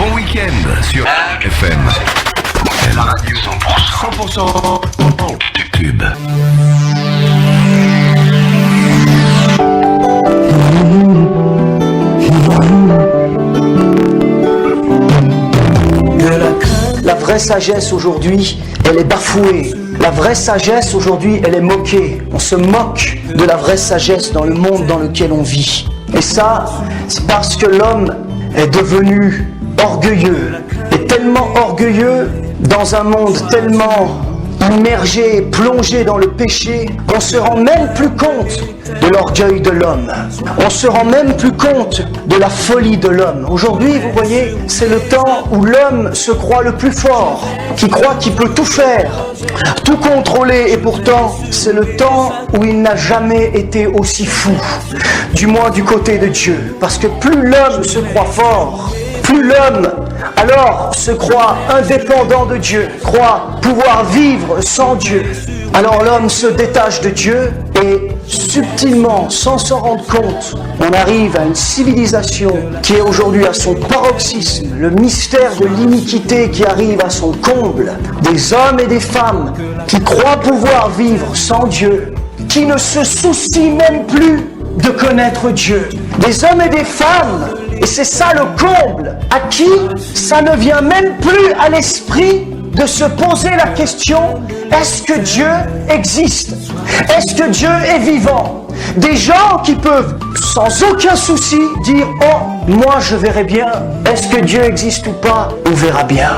Bon week-end sur FM. La radio 100% tube. La vraie sagesse aujourd'hui, elle est bafouée. La vraie sagesse aujourd'hui, elle est moquée. On se moque de la vraie sagesse dans le monde dans lequel on vit. Et ça, c'est parce que l'homme est devenu orgueilleux. Et tellement orgueilleux dans un monde tellement immergé, plongé dans le péché, qu'on se rend même plus compte de l'orgueil de l'homme. On se rend même plus compte de la folie de l'homme. Aujourd'hui, vous voyez, c'est le temps où l'homme se croit le plus fort, qui croit qu'il peut tout faire, tout contrôler, et pourtant, c'est le temps où il n'a jamais été aussi fou, du moins du côté de Dieu. Parce que plus l'homme se croit fort, plus l'homme alors se croit indépendant de Dieu, croit pouvoir vivre sans Dieu. Alors l'homme se détache de Dieu et subtilement, sans s'en rendre compte, on arrive à une civilisation qui est aujourd'hui à son paroxysme, le mystère de l'iniquité qui arrive à son comble, des hommes et des femmes qui croient pouvoir vivre sans Dieu, qui ne se soucient même plus de connaître Dieu, des hommes et des femmes, et c'est ça le comble, à qui ça ne vient même plus à l'esprit de se poser la question, est-ce que Dieu existe? Est-ce que Dieu est vivant? Des gens qui peuvent sans aucun souci dire, oh, moi je verrai bien, est-ce que Dieu existe ou pas? On verra bien.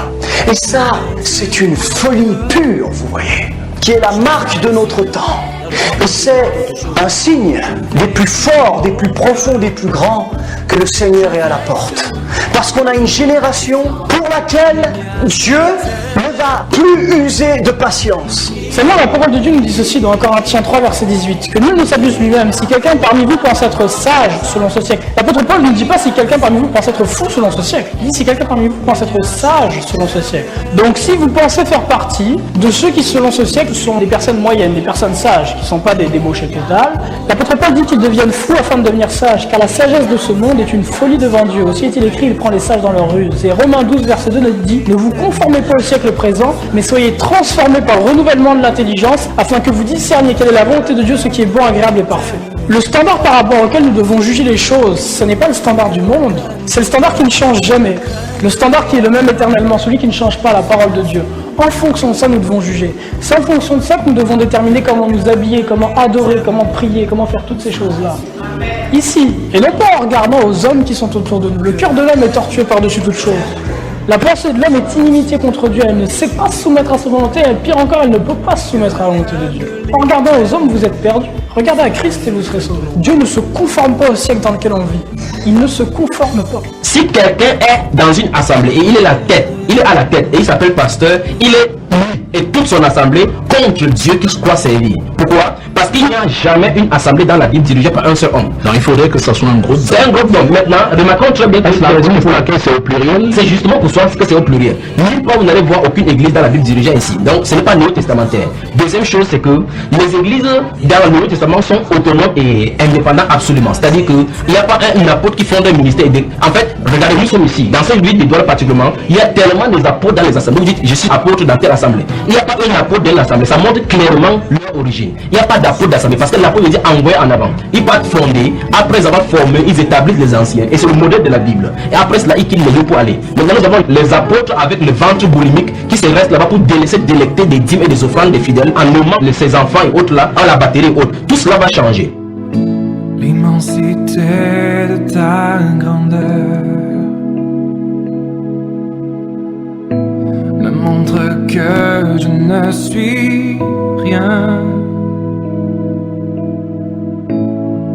Et ça, c'est une folie pure, vous voyez, qui est la marque de notre temps. Et c'est un signe des plus forts, des plus profonds, des plus grands que le Seigneur est à la porte. Parce qu'on a une génération pour laquelle Dieu ne va plus user de patience. Seulement la parole de Dieu nous dit ceci dans Corinthiens 3 verset 18, que nul ne s'abuse lui-même. Si quelqu'un parmi vous pense être sage selon ce siècle, l'apôtre Paul ne dit pas si quelqu'un parmi vous pense être fou selon ce siècle, il dit si quelqu'un parmi vous pense être sage selon ce siècle. Donc si vous pensez faire partie de ceux qui selon ce siècle sont des personnes moyennes, des personnes sages, qui ne sont pas des débauchés totales, l'apôtre Paul dit qu'ils deviennent fous afin de devenir sages, car la sagesse de ce monde est une folie devant Dieu. Aussi est-il écrit, il prend les sages dans leur ruse. Et Romains 12 verset 2 nous dit, ne vous conformez pas au siècle présent, mais soyez transformés par le renouvellement de l'intelligence, afin que vous discerniez quelle est la volonté de Dieu, ce qui est bon, agréable et parfait. Le standard par rapport auquel nous devons juger les choses, ce n'est pas le standard du monde, c'est le standard qui ne change jamais. Le standard qui est le même éternellement, celui qui ne change pas, la parole de Dieu. En fonction de ça, nous devons juger. C'est en fonction de ça que nous devons déterminer comment nous habiller, comment adorer, comment prier, comment faire toutes ces choses-là. Ici, et non pas en regardant aux hommes qui sont autour de nous. Le cœur de l'homme est tortueux par-dessus toute chose. La pensée de l'homme est inimitié contre Dieu, elle ne sait pas se soumettre à sa volonté, et pire encore, elle ne peut pas se soumettre à la volonté de Dieu. En regardant aux hommes, vous êtes perdus. Regardez à Christ et vous serez sauvés. Dieu ne se conforme pas au siècle dans lequel on vit. Il ne se conforme pas. Si quelqu'un est dans une assemblée et il est à la tête et il s'appelle pasteur, il est et toute son assemblée contre Dieu qui croit servir. Pourquoi? Parce qu'il n'y a jamais une assemblée dans la Bible dirigée par un seul homme. Donc il faudrait que ça soit un groupe. C'est un groupe d'hommes. Maintenant, remarquons très bien que la raison pour laquelle c'est au pluriel. C'est justement pour ça que c'est au pluriel. Nulle part vous n'allez voir aucune église dans la Bible dirigée ici. Donc ce n'est pas néo-testamentaire. Deuxième chose, c'est que les églises dans le Nouveau Testament sont autonomes et indépendantes absolument. C'est-à-dire qu'il n'y a pas un apôtre qui fonde un ministère. En fait, regardez, nous sommes ici. Dans cette ville d'Édouard particulièrement, il y a tellement des apôtres dans les assemblées. Vous dites, je suis apôtre dans telle assemblée. Il n'y a pas un apôtre dans l'assemblée. Ça montre clairement leur origine. Il n'y a pas d'apôtre d'assemblée parce que l'apôtre veut dire envoyer en avant. Ils partent fonder, après avoir formé, ils établissent les anciens. Et c'est le modèle de la Bible. Et après cela, ils quittent les lieux pour aller. Maintenant, nous avons les apôtres avec le ventre boulimique qui se restent là-bas pour délaisser délecter des dîmes et des offrandes des fidèles en nommant ses enfants et autres là, en la batterie et autres. Tout cela va changer. L'immensité de ta grandeur me montre que je ne suis rien.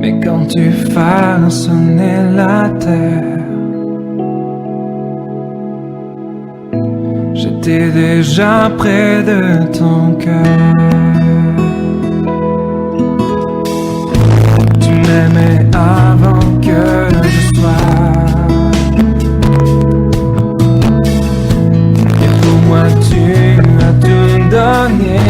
Mais quand tu façonnais la terre, j'étais déjà près de ton cœur. Tu m'aimais avant que je sois, et pour moi tu as tout donné.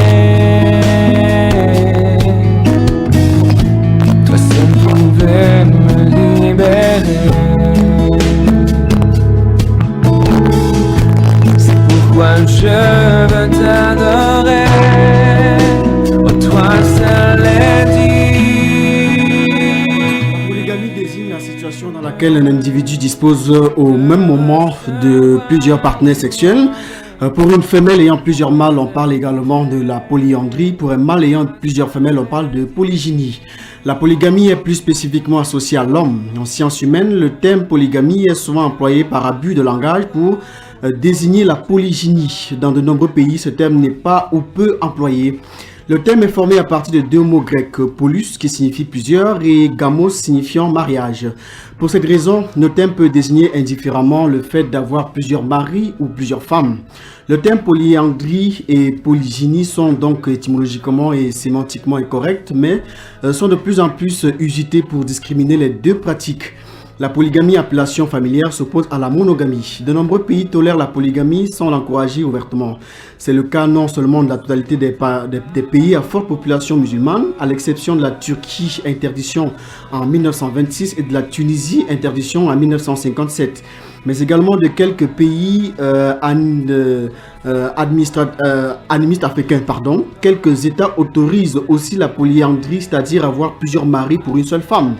Toi seul pouvais me libérer. laquelle un individu dispose au même moment de plusieurs partenaires sexuels. Pour une femelle ayant plusieurs mâles, on parle également de la polyandrie. Pour un mâle ayant plusieurs femelles, on parle de polygynie. La polygamie est plus spécifiquement associée à l'homme. En sciences humaines, le terme polygamie est souvent employé par abus de langage pour désigner la polygynie. Dans de nombreux pays, ce terme n'est pas ou peu employé. Le terme est formé à partir de deux mots grecs, polus qui signifie plusieurs et gamos signifiant mariage. Pour cette raison, le terme peut désigner indifféremment le fait d'avoir plusieurs maris ou plusieurs femmes. Le terme polyandrie et polygynie sont donc étymologiquement et sémantiquement incorrects, mais sont de plus en plus usités pour discriminer les deux pratiques. La polygamie, appellation familière, s'oppose à la monogamie. De nombreux pays tolèrent la polygamie sans l'encourager ouvertement. C'est le cas non seulement de la totalité des pays à forte population musulmane, à l'exception de la Turquie, interdiction en 1926, et de la Tunisie, interdiction en 1957, mais également de quelques pays animistes africains. Quelques États autorisent aussi la polyandrie, c'est-à-dire avoir plusieurs maris pour une seule femme.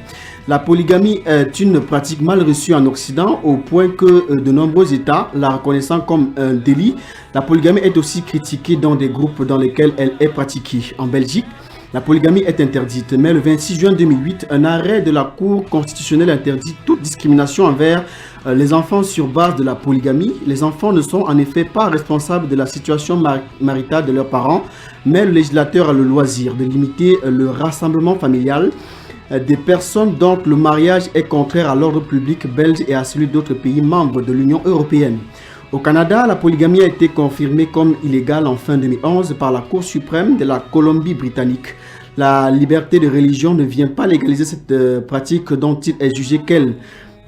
La polygamie est une pratique mal reçue en Occident au point que de nombreux États la reconnaissant comme un délit. La polygamie est aussi critiquée dans des groupes dans lesquels elle est pratiquée. En Belgique, la polygamie est interdite, mais le 26 juin 2008, un arrêt de la Cour constitutionnelle interdit toute discrimination envers les enfants sur base de la polygamie. Les enfants ne sont en effet pas responsables de la situation maritale de leurs parents, mais le législateur a le loisir de limiter le rassemblement familial des personnes dont le mariage est contraire à l'ordre public belge et à celui d'autres pays membres de l'Union européenne. Au Canada, la polygamie a été confirmée comme illégale en fin 2011 par la Cour suprême de la Colombie-Britannique. La liberté de religion ne vient pas légaliser cette pratique dont il est jugé qu'elle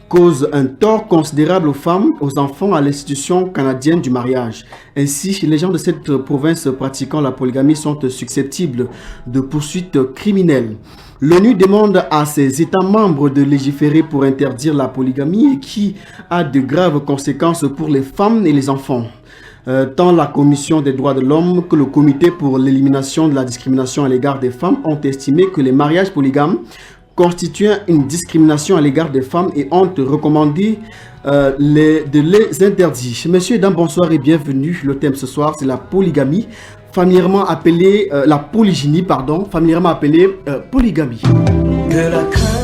cause un tort considérable aux femmes, aux enfants, à l'institution canadienne du mariage. Ainsi, les gens de cette province pratiquant la polygamie sont susceptibles de poursuites criminelles. L'ONU demande à ses États membres de légiférer pour interdire la polygamie qui a de graves conséquences pour les femmes et les enfants. Tant la Commission des droits de l'homme que le Comité pour l'élimination de la discrimination à l'égard des femmes ont estimé que les mariages polygames constituent une discrimination à l'égard des femmes et ont recommandé de les interdire. Messieurs et dames, bonsoir et bienvenue. Le thème ce soir, c'est la polygamie, familièrement appelée familièrement appelée polygamie.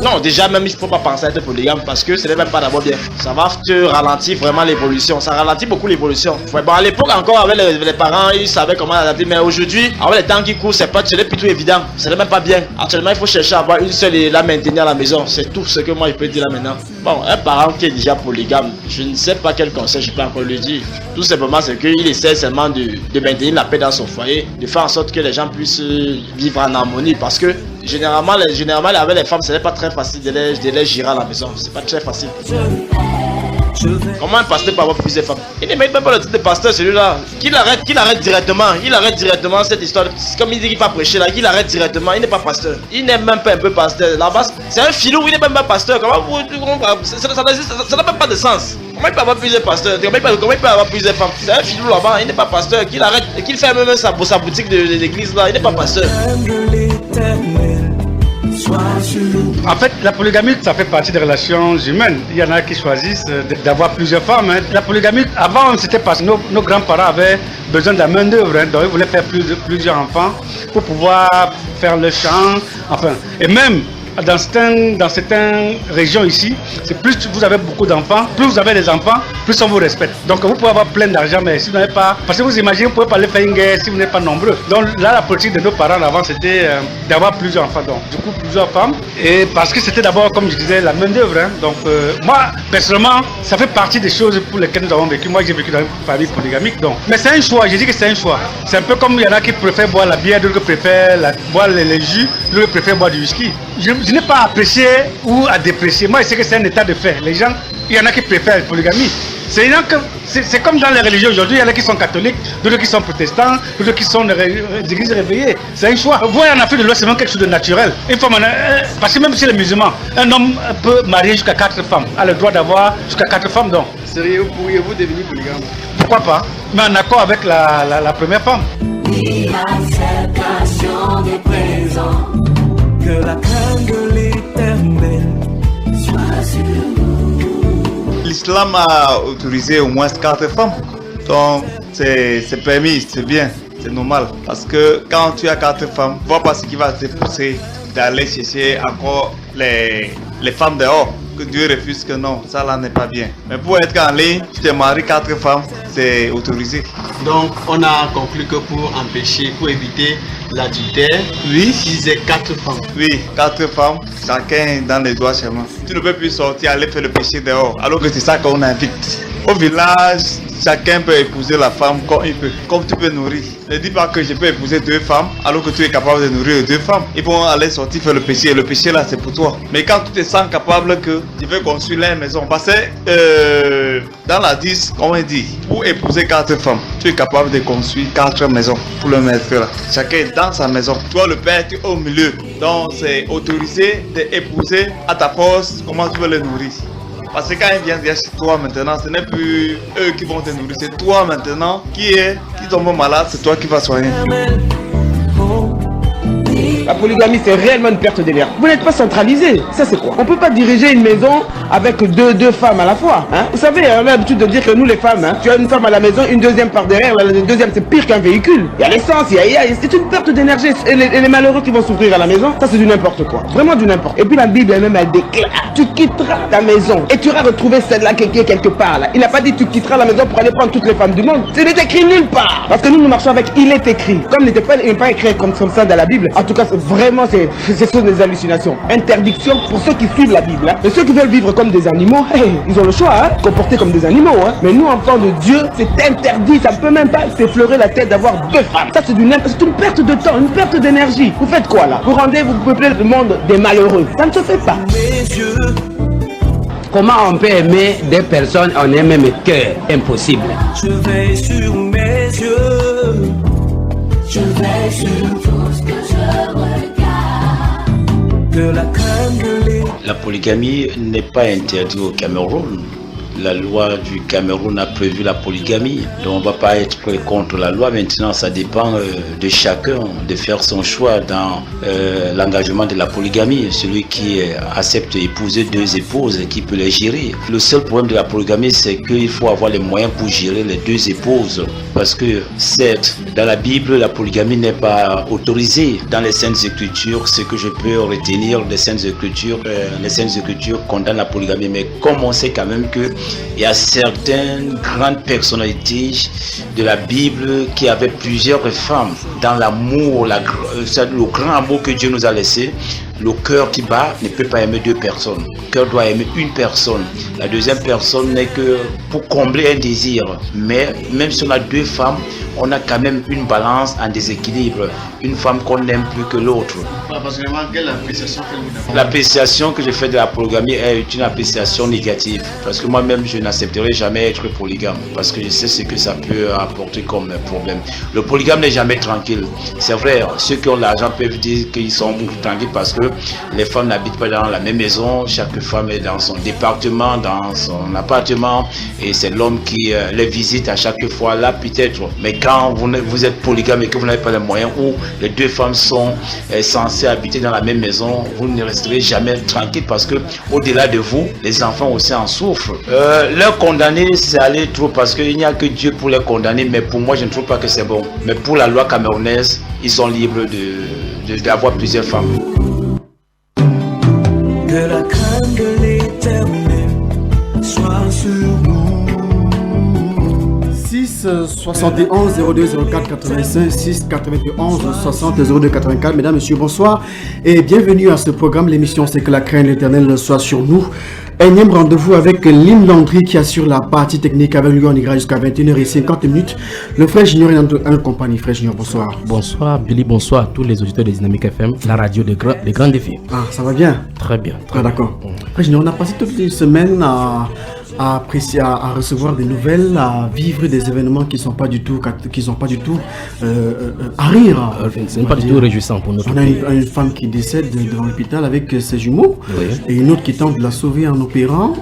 Non, déjà même il ne faut pas penser à être polygame parce que ce n'est même pas d'abord bien. Ça va te ralentir vraiment l'évolution. Ça ralentit beaucoup l'évolution. Ouais, bon, à l'époque encore avec les parents, ils savaient comment adapter, mais aujourd'hui, avec les temps qui courent, ce n'est plutôt évident. Ce n'est même pas bien. Actuellement, il faut chercher à avoir une seule et la maintenir à la maison. C'est tout ce que moi je peux dire là maintenant. Bon, un parent qui est déjà polygame, je ne sais pas quel conseil je peux encore lui dire. Tout simplement, c'est qu'il essaie seulement de maintenir la paix dans son foyer, de faire en sorte que les gens puissent vivre en harmonie parce que généralement avec les femmes, ce n'est pas très facile de les gérer à la maison. C'est pas très facile. Comment un pasteur peut avoir plusieurs femmes? Il ne mérite même pas le titre de pasteur celui-là. Qu'il arrête directement. Il arrête directement cette histoire. Comme il dit qu'il va prêcher là, qu'il arrête directement. Il n'est pas pasteur. Il n'est même pas un peu pasteur. Là-bas, c'est un filou, il n'est même pas pasteur. Comment ça n'a même pas de sens. Comment il peut avoir plusieurs pasteurs? Comment il peut avoir plusieurs femmes? C'est un filou là-bas, il n'est pas pasteur. Qu'il arrête, qu'il fait même sa boutique de l'église là, il n'est pas pasteur. En fait, la polygamie, ça fait partie des relations humaines. Il y en a qui choisissent d'avoir plusieurs femmes. La polygamie, avant, c'était parce que nos grands-parents avaient besoin de la main-d'œuvre. Donc, ils voulaient faire plusieurs enfants pour pouvoir faire le champ. Enfin, et même dans certaines régions ici, c'est plus vous avez beaucoup d'enfants, plus vous avez des enfants, plus on vous respecte. Donc vous pouvez avoir plein d'argent, mais si vous n'avez pas, parce que vous imaginez, vous ne pouvez pas aller faire une guerre si vous n'êtes pas nombreux. Donc là, la politique de nos parents avant, c'était d'avoir plusieurs enfants, donc du coup plusieurs femmes, et parce que c'était d'abord, comme je disais, la main d'œuvre. Donc moi, personnellement, ça fait partie des choses pour lesquelles nous avons vécu. Moi, j'ai vécu dans une famille polygamique, donc. Mais c'est un choix. Je dis que c'est un choix. C'est un peu comme il y en a qui préfèrent boire la bière, d'autres préfèrent boire les jus, d'autres préfèrent boire du whisky. Je n'ai pas apprécié ou à déprécier. Moi, je sais que c'est un état de fait. Les gens, il y en a qui préfèrent la polygamie. C'est comme dans les religions aujourd'hui. Il y en a qui sont catholiques, d'autres qui sont protestants, d'autres qui sont des églises réveillées. C'est un choix. Vous voyez, en Afrique de l'Ouest, c'est même quelque chose de naturel. Parce que même chez les musulmans, un homme peut marier jusqu'à 4 femmes, a le droit d'avoir jusqu'à 4 femmes. Donc. Pourriez-vous devenir polygame? Pourquoi pas? Mais en accord avec la première femme. Que la crainte de l'Éternel soit sur nous. l'islam a autorisé au moins 4 femmes. Donc c'est permis, c'est bien, c'est normal. Parce que quand tu as 4 femmes, vois pas ce qui va te pousser d'aller chercher encore les femmes dehors. Que Dieu refuse que non, ça là n'est pas bien. Mais pour être en ligne, tu te maries 4 femmes, c'est autorisé. Donc on a conclu que pour empêcher, pour éviter l'adultère, oui, ils aient 4 femmes. Oui, 4 femmes, chacun dans les doigts seulement. Tu ne peux plus sortir, aller faire le péché dehors, alors que c'est ça qu'on invite. Au village, chacun peut épouser la femme comme il peut, comme tu peux nourrir. Ne dis pas que je peux épouser 2 femmes alors que tu es capable de nourrir 2 femmes. Ils vont aller sortir faire le péché et le péché là c'est pour toi. Mais quand tu te sens capable que tu veux construire une maison, parce que dans la 10, comme on dit, pour épouser 4 femmes, tu es capable de construire 4 maisons pour le mettre là. Chacun est dans sa maison. Toi le père, tu es au milieu. Donc c'est autorisé d'épouser à ta force comment tu veux les nourrir. Parce que quand ils viennent chez toi maintenant, ce n'est plus eux qui vont te nourrir, c'est toi maintenant qui tombe malade, c'est toi qui vas soigner. La polygamie, c'est réellement une perte d'énergie. Vous n'êtes pas centralisé. Ça, c'est quoi? On ne peut pas diriger une maison avec deux femmes à la fois. Hein? Vous savez, on a l'habitude de dire que nous, les femmes, hein, tu as une femme à la maison, une deuxième par derrière. La deuxième, c'est pire qu'un véhicule. Il y a l'essence, c'est une perte d'énergie. Et les malheureux qui vont souffrir à la maison, ça, c'est du n'importe quoi. Vraiment du n'importe. Et puis la Bible elle-même, elle déclare, tu quitteras ta maison et tu iras retrouver celle-là qui est quelque part. Là. Il n'a pas dit tu quitteras la maison pour aller prendre toutes les femmes du monde. Ce n'est écrit nulle part. Parce que nous marchons avec il est écrit. Comme il n'est pas écrit comme ça dans la Bible. En tout cas, vraiment, ce sont des hallucinations. Interdiction pour ceux qui suivent la Bible. Hein. Et ceux qui veulent vivre comme des animaux, ils ont le choix, hein, comporter comme des animaux. Hein. Mais nous, enfants de Dieu, c'est interdit. Ça ne peut même pas s'effleurer la tête d'avoir 2 femmes. Ça, c'est une perte de temps, une perte d'énergie. Vous faites quoi là? Vous peuplez le monde des malheureux. Ça ne se fait pas. Comment on peut aimer des personnes en un même cœur? Impossible. Je veille sur mes yeux. Je veille sur tout ce que je regarde. Que la crainte de l'île. La polygamie n'est pas interdite au Cameroun. La loi du Cameroun a prévu la polygamie. Donc on ne va pas être contre la loi. Maintenant, ça dépend de chacun de faire son choix dans l'engagement de la polygamie. Celui qui accepte épouser 2 épouses et qui peut les gérer. Le seul problème de la polygamie, c'est qu'il faut avoir les moyens pour gérer les 2 épouses. Parce que certes, dans la Bible, la polygamie n'est pas autorisée. Dans les Saintes Écritures, ce que je peux retenir des Saintes Écritures, les Saintes Écritures condamnent la polygamie. Mais comme on sait quand même que il y a certaines grandes personnalités de la Bible qui avaient plusieurs femmes dans l'amour, le grand amour que Dieu nous a laissé. Le cœur qui bat ne peut pas aimer 2 personnes. Le cœur doit aimer une personne. La deuxième personne n'est que pour combler un désir. Mais même si on a 2 femmes, on a quand même une balance, un déséquilibre. Une femme qu'on n'aime plus que l'autre. L'appréciation que je fais de la polygamie est une appréciation négative. Parce que moi-même, je n'accepterai jamais être polygame. Parce que je sais ce que ça peut apporter comme problème. Le polygame n'est jamais tranquille. C'est vrai, ceux qui ont l'argent peuvent dire qu'ils sont tranquilles parce que les femmes n'habitent pas dans la même maison. Chaque femme est dans son département, dans son appartement. Et c'est l'homme qui les visite à chaque fois. Là, peut-être. Mais quand vous êtes polygame et que vous n'avez pas les moyens, ou les 2 femmes sont censées habiter dans la même maison, vous ne resterez jamais tranquille parce que au-delà de vous, les enfants aussi en souffrent. Leur condamner, c'est aller trop parce qu'il n'y a que Dieu pour les condamner, mais pour moi, je ne trouve pas que c'est bon. Mais pour la loi camerounaise, ils sont libres d'avoir plusieurs femmes. Que la crainte de l'Éternel soit sur nous. 6 71 02 04 85 6 91 60 02 84. Mesdames, Messieurs, bonsoir et bienvenue à ce programme. L'émission c'est que la crainte de l'Éternel soit sur nous. Énième rendez-vous avec Lim Landry qui assure la partie technique. Avec lui on ira jusqu'à 21h50. Le frère Junior est en notre compagnie. Frère Junior, bonsoir. Bonsoir Billy, bonsoir à tous les auditeurs de Dynamique FM, la radio des grands défis. Ah, ça va bien? Très bien. D'accord. Frère Junior, on a passé toutes les semaines à apprécier, à recevoir des nouvelles, à vivre des événements qui sont pas du tout à rire. Ce n'est pas du tout réjouissant pour nous. On a une femme qui décède devant l'hôpital avec ses jumeaux, oui. Et une autre qui tente de la sauver en opérant.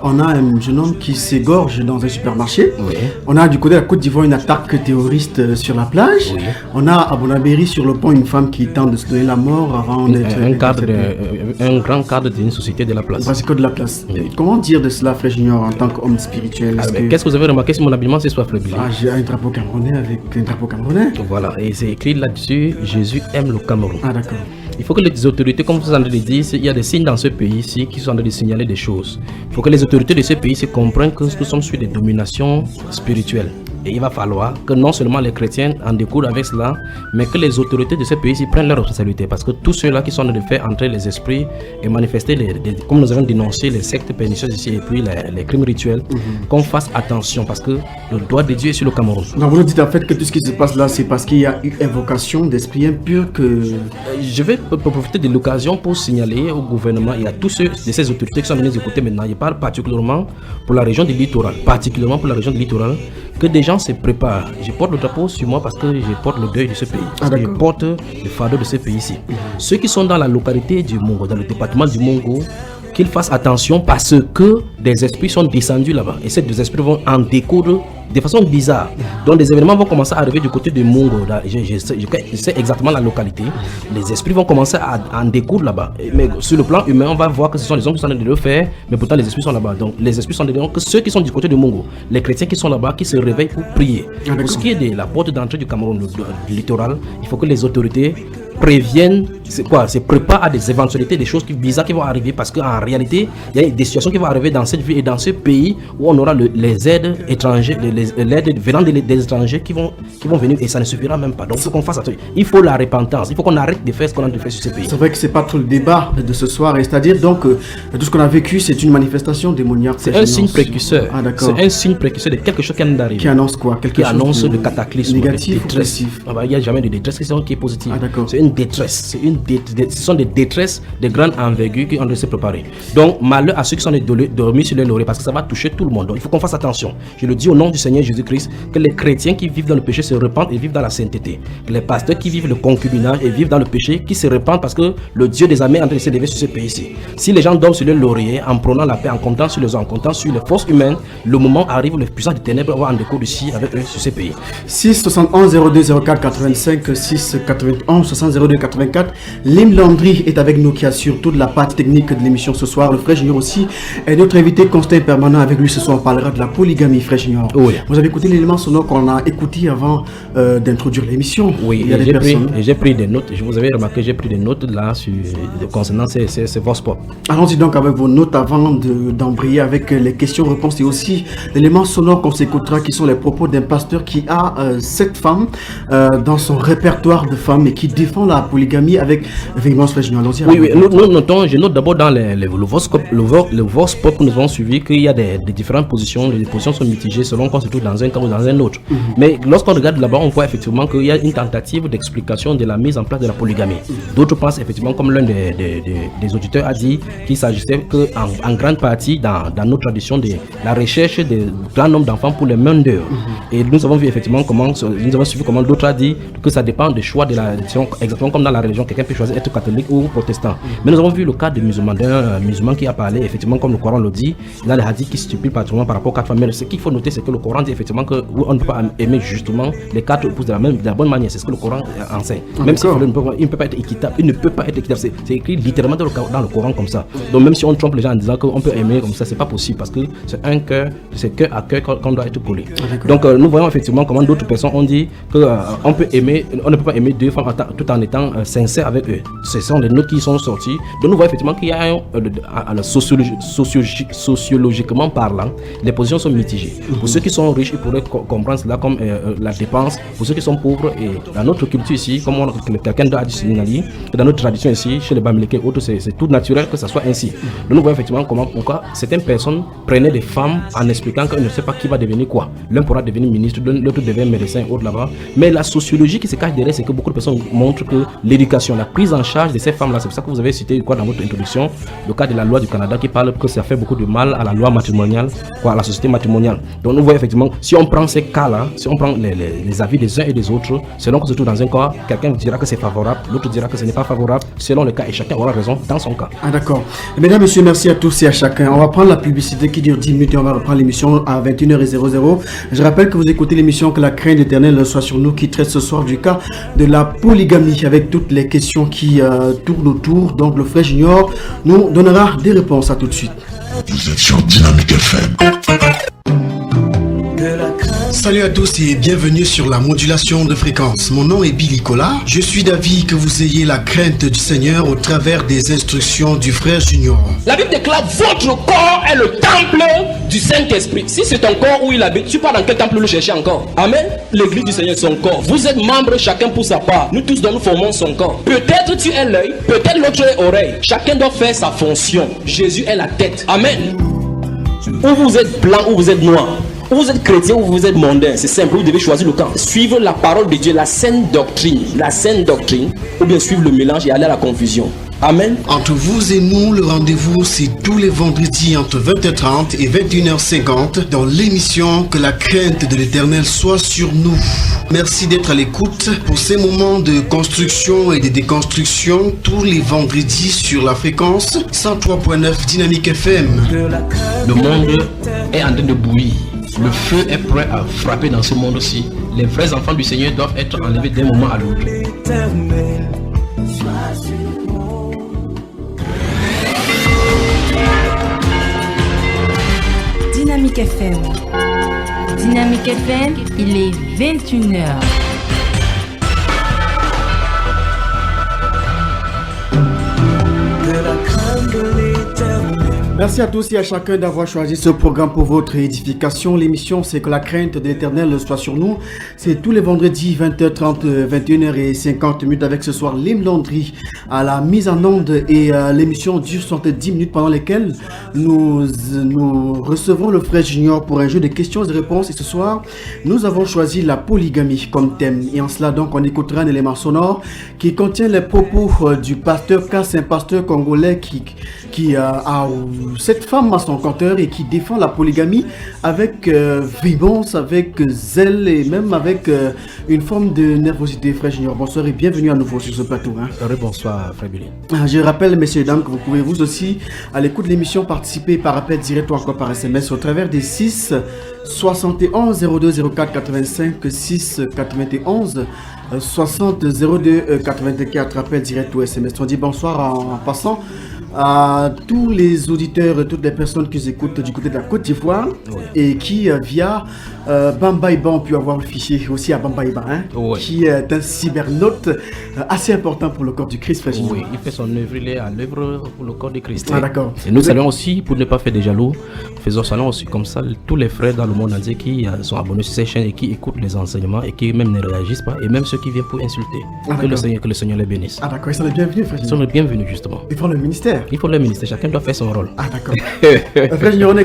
On a un jeune homme qui s'égorge dans un supermarché. Oui. On a du côté de la Côte d'Ivoire une attaque terroriste sur la plage. Oui. On a à Bonabéry sur le pont une femme qui tente de se donner la mort avant d'être... Un grand cadre d'une société de la place. Parce que de la place. Oui. Comment dire de cela, frère Junior? Junior, en tant qu'homme spirituel? Qu'est-ce que vous avez remarqué sur mon habillement ce soir, Frère Billy? J'ai un drapeau camerounais avec un drapeau camerounais. Voilà, et c'est écrit là-dessus, Jésus aime le Cameroun. D'accord. Il faut que les autorités, comme vous en avez dit, il y a des signes dans ce pays ici qui sont en train de signaler des choses. Il faut que les autorités de ce pays se comprennent que nous sommes sur des dominations spirituelles. Et il va falloir que non seulement les chrétiens en découlent avec cela, mais que les autorités de ce pays ici prennent leurs responsabilités. Parce que tous ceux-là qui sont en train de faire entrer les esprits et manifester, comme nous avons dénoncé les sectes pernicieuses ici et puis les crimes rituels, qu'on fasse attention parce que le doigt de Dieu est sur le Cameroun. Donc vous nous dites en fait que tout ce qui se passe là, c'est parce qu'il y a eu invocation d'esprits impurs que... Je vais profiter de l'occasion pour signaler au gouvernement et à tous ceux de ces autorités qui sont venus écouter maintenant. Je parle particulièrement pour la région du littoral, que des gens se préparent. Je porte le drapeau sur moi parce que je porte le deuil de ce pays. Parce que je porte le fardeau de ce pays ici. Ceux qui sont dans la localité du Mongo, dans le département du Mongo, qu'ils fassent attention parce que des esprits sont descendus là-bas. Et ces esprits vont en découdre de façon bizarre. Donc des événements vont commencer à arriver du côté de Mongo. Je sais exactement la localité. Les esprits vont commencer à en découdre là-bas. Mais sur le plan humain, on va voir que ce sont les hommes qui sont en train de le faire, mais pourtant les esprits sont là-bas. Donc les esprits sont dedans, que ceux qui sont du côté de Mongo, les chrétiens qui sont là-bas, qui se réveillent pour prier. Pour ce qui est de la porte d'entrée du Cameroun, du littoral, il faut que les autorités préviennent, se préparent à des éventualités, des choses bizarres qui vont arriver parce qu'en réalité, il y a des situations qui vont arriver dans cette ville et dans ce pays où on aura les aides étrangères, l'aide venant des étrangers qui vont venir et ça ne suffira même pas. Donc il faut qu'on fasse attention. Il faut la repentance, il faut qu'on arrête de faire ce qu'on a de faire sur ce pays. C'est vrai que c'est pas trop le débat de ce soir, c'est-à-dire donc tout ce qu'on a vécu, c'est une manifestation démoniaque. C'est un signe précurseur. C'est un signe précurseur de quelque chose qui vient d'arriver. Qui annonce quoi? Qui annonce de cataclysme, négatif ou positif. Il n'y a jamais de détresse qui est positive. C'est une détresse. Ce sont des détresses de grande envergure qui ont dû se préparer. Donc malheur à ceux qui sont dormis sur les lauriers parce que ça va toucher tout le monde. Donc il faut qu'on fasse attention. Je le dis au nom du Seigneur Jésus-Christ, que les chrétiens qui vivent dans le péché se repentent et vivent dans la sainteté. Que les pasteurs qui vivent le concubinage et vivent dans le péché, qui se repentent parce que le Dieu des armées est en train de se lever sur ce pays-ci. Si les gens dorment sur les lauriers en prenant la paix, en comptant sur les hommes, en comptant sur les forces humaines, le moment arrive où les puissants des ténèbres vont en découdre ici avec eux sur ce pays. 6 71 02 04 85 6 91 60 02 84. Lim Landry est avec nous qui assure toute la partie technique de l'émission ce soir. Le Frère Junior aussi est notre invité constant et permanent. Avec lui ce soir on parlera de la polygamie, Frère Junior. Oui. Vous avez écouté l'élément sonore qu'on a écouté avant d'introduire l'émission. Oui, il y a des personnes. J'ai pris des notes. Je vous avais remarqué, j'ai pris des notes là concernant ces vox pop. Allons-y donc avec vos notes avant d'embrayer avec les questions-réponses et aussi l'élément sonore qu'on s'écoutera qui sont les propos d'un pasteur qui a 7 femmes dans son répertoire de femmes et qui défend la polygamie avec véhémence. Frère Junior. Allons-y. Oui, je note d'abord dans le vox pop que nous avons suivi qu'il y a des différentes positions. Les positions sont mitigées selon qu'on se trouve dans un cas ou dans un autre. Mais lorsqu'on regarde là-bas, on voit effectivement qu'il y a une tentative d'explication de la mise en place de la polygamie. D'autres pensent effectivement, comme l'un des auditeurs a dit, qu'il s'agissait qu'en grande partie dans notre tradition de la recherche de grand nombre d'enfants pour les mains d'œuvre. Et nous avons vu effectivement nous avons suivi comment d'autres a dit que ça dépend du choix de la religion, exactement comme dans la religion, quelqu'un peut choisir être catholique ou protestant. Mais nous avons vu le cas de musulmans, d'un musulman qui a parlé, effectivement, comme le Coran le dit, il y a les hadiths qui stipulent particulièrement par rapport aux 4 femmes. Mais ce qu'il faut noter, c'est que le Coran dit effectivement qu'on ne peut pas aimer justement les 4 épouses de la bonne manière. C'est ce que le Coran enseigne. Même si il ne peut pas être équitable, c'est écrit littéralement dans le Coran comme ça. Donc même si on trompe les gens en disant qu'on peut aimer comme ça, c'est pas possible parce que c'est un cœur, c'est cœur à cœur qu'on doit être collé. Donc nous voyons effectivement comment d'autres personnes ont dit qu'on ne peut pas aimer 2 femmes tout en étant sincère avec eux. Ce sont les notes qui sont sorties. Donc nous voyons effectivement qu'il y a sociologiquement parlant, les positions sont mitigées. Pour ceux qui sont riches, ils pourraient comprendre cela comme la dépense. Pour ceux qui sont pauvres, et dans notre culture ici, comme quelqu'un a dit dans notre tradition ici, chez les Bamileke et autres, c'est tout naturel que ça soit ainsi. Donc nous voyons effectivement pourquoi certaines personnes prenaient des femmes en expliquant qu'elles ne savent pas qui va devenir quoi. L'un pourra devenir ministre, l'autre devient médecin, autre là-bas. Mais la sociologie qui se cache derrière, c'est que beaucoup de personnes montrent que l'éducation, la prise en charge de ces femmes-là, c'est pour ça que vous avez cité dans votre introduction, le cas de la loi du Canada qui parle que ça fait beaucoup de mal à la loi matrimoniale, à la société matrimoniale. Donc nous voyons effectivement, si on prend ces cas-là, si on prend les avis des uns et des autres, selon qu'on se trouve dans un cas, quelqu'un dira que c'est favorable, l'autre dira que ce n'est pas favorable, selon le cas, et chacun aura raison dans son cas. D'accord. Mesdames, messieurs, merci à tous et à chacun. On va prendre la publicité qui dure 10 minutes et on va reprendre l'émission à 21h00. Je rappelle que vous écoutez l'émission Que la crainte éternelle soit sur nous, qui traite ce soir du cas de la polygamie avec toutes les questions qui tournent autour. Donc le Frère Junior nous donnera des réponses. À tout de suite. Vous êtes sur Dynamique FM. Salut à tous et bienvenue sur la modulation de fréquence. Mon nom est Billy Cola. Je suis d'avis que vous ayez la crainte du Seigneur au travers des instructions du frère Junior. La Bible déclare votre corps est le temple du Saint-Esprit. Si c'est ton corps où il habite, tu pars dans quel temple le chercher encore? Amen. L'église du Seigneur est son corps. Vous êtes membres chacun pour sa part. Nous tous nous formons son corps. Peut-être tu es l'œil, peut-être l'autre est l'oreille. Chacun doit faire sa fonction. Jésus est la tête. Amen. Ou vous êtes blanc ou vous êtes noir. Ou vous êtes chrétien ou vous êtes mondain, c'est simple, vous devez choisir le camp. Suivre la parole de Dieu, la saine doctrine, ou bien suivre le mélange et aller à la confusion. Amen. Entre vous et nous, le rendez-vous c'est tous les vendredis entre 20h30 et 21h50 dans l'émission Que la crainte de l'Éternel soit sur nous. Merci d'être à l'écoute pour ces moments de construction et de déconstruction tous les vendredis sur la fréquence 103.9 Dynamique FM. Le monde est en train de bouillir. Le feu est prêt à frapper dans ce monde-ci. Les vrais enfants du Seigneur doivent être enlevés d'un moment à l'autre. Dynamique FM. Dynamique FM, il est 21h. Merci à tous et à chacun d'avoir choisi ce programme pour votre édification. L'émission, c'est que la crainte de l'Éternel soit sur nous. C'est tous les vendredis 20h30, 21h50 avec ce soir Lim Landry à la mise en onde et l'émission dure 70 minutes pendant lesquelles nous recevons le frère Junior pour un jeu de questions et réponses. Et ce soir, nous avons choisi la polygamie comme thème. Et en cela donc, on écoutera un élément sonore qui contient les propos du pasteur Cass, un pasteur congolais qui a cette femme à son compteur et qui défend la polygamie avec vivance, avec zèle et même avec une forme de nervosité. Frère Junior, bonsoir et bienvenue à nouveau sur ce plateau. Bonsoir, frère Billy. Je rappelle, messieurs et dames, que vous pouvez vous aussi, à l'écoute de l'émission, participer par appel direct ou encore par SMS au travers des 6 71 02 04 85 6 91 60 02 84 appel direct ou SMS. On dit bonsoir en passant à tous les auditeurs, toutes les personnes qui nous écoutent du côté de la Côte d'Ivoire et qui via Bambaïba ont pu avoir le fichier aussi à Bambaïba, qui est un cybernaute assez important pour le corps du Christ. Oui, il fait son œuvre, il est à l'œuvre pour le corps du Christ. Ah, d'accord. Et nous saluons aussi, pour ne pas faire des jaloux, faisons saluer aussi comme ça tous les frères dans le monde entier qui sont abonnés sur ces chaînes et qui écoutent les enseignements et qui même ne réagissent pas, et même ceux qui viennent pour insulter. Que le Seigneur les bénisse. Ah d'accord, ils sont les bienvenus, frère. Ils sont les bienvenus justement. Ils font le ministère. Il faut le ministère, chacun doit faire son rôle. Ah d'accord. Frère,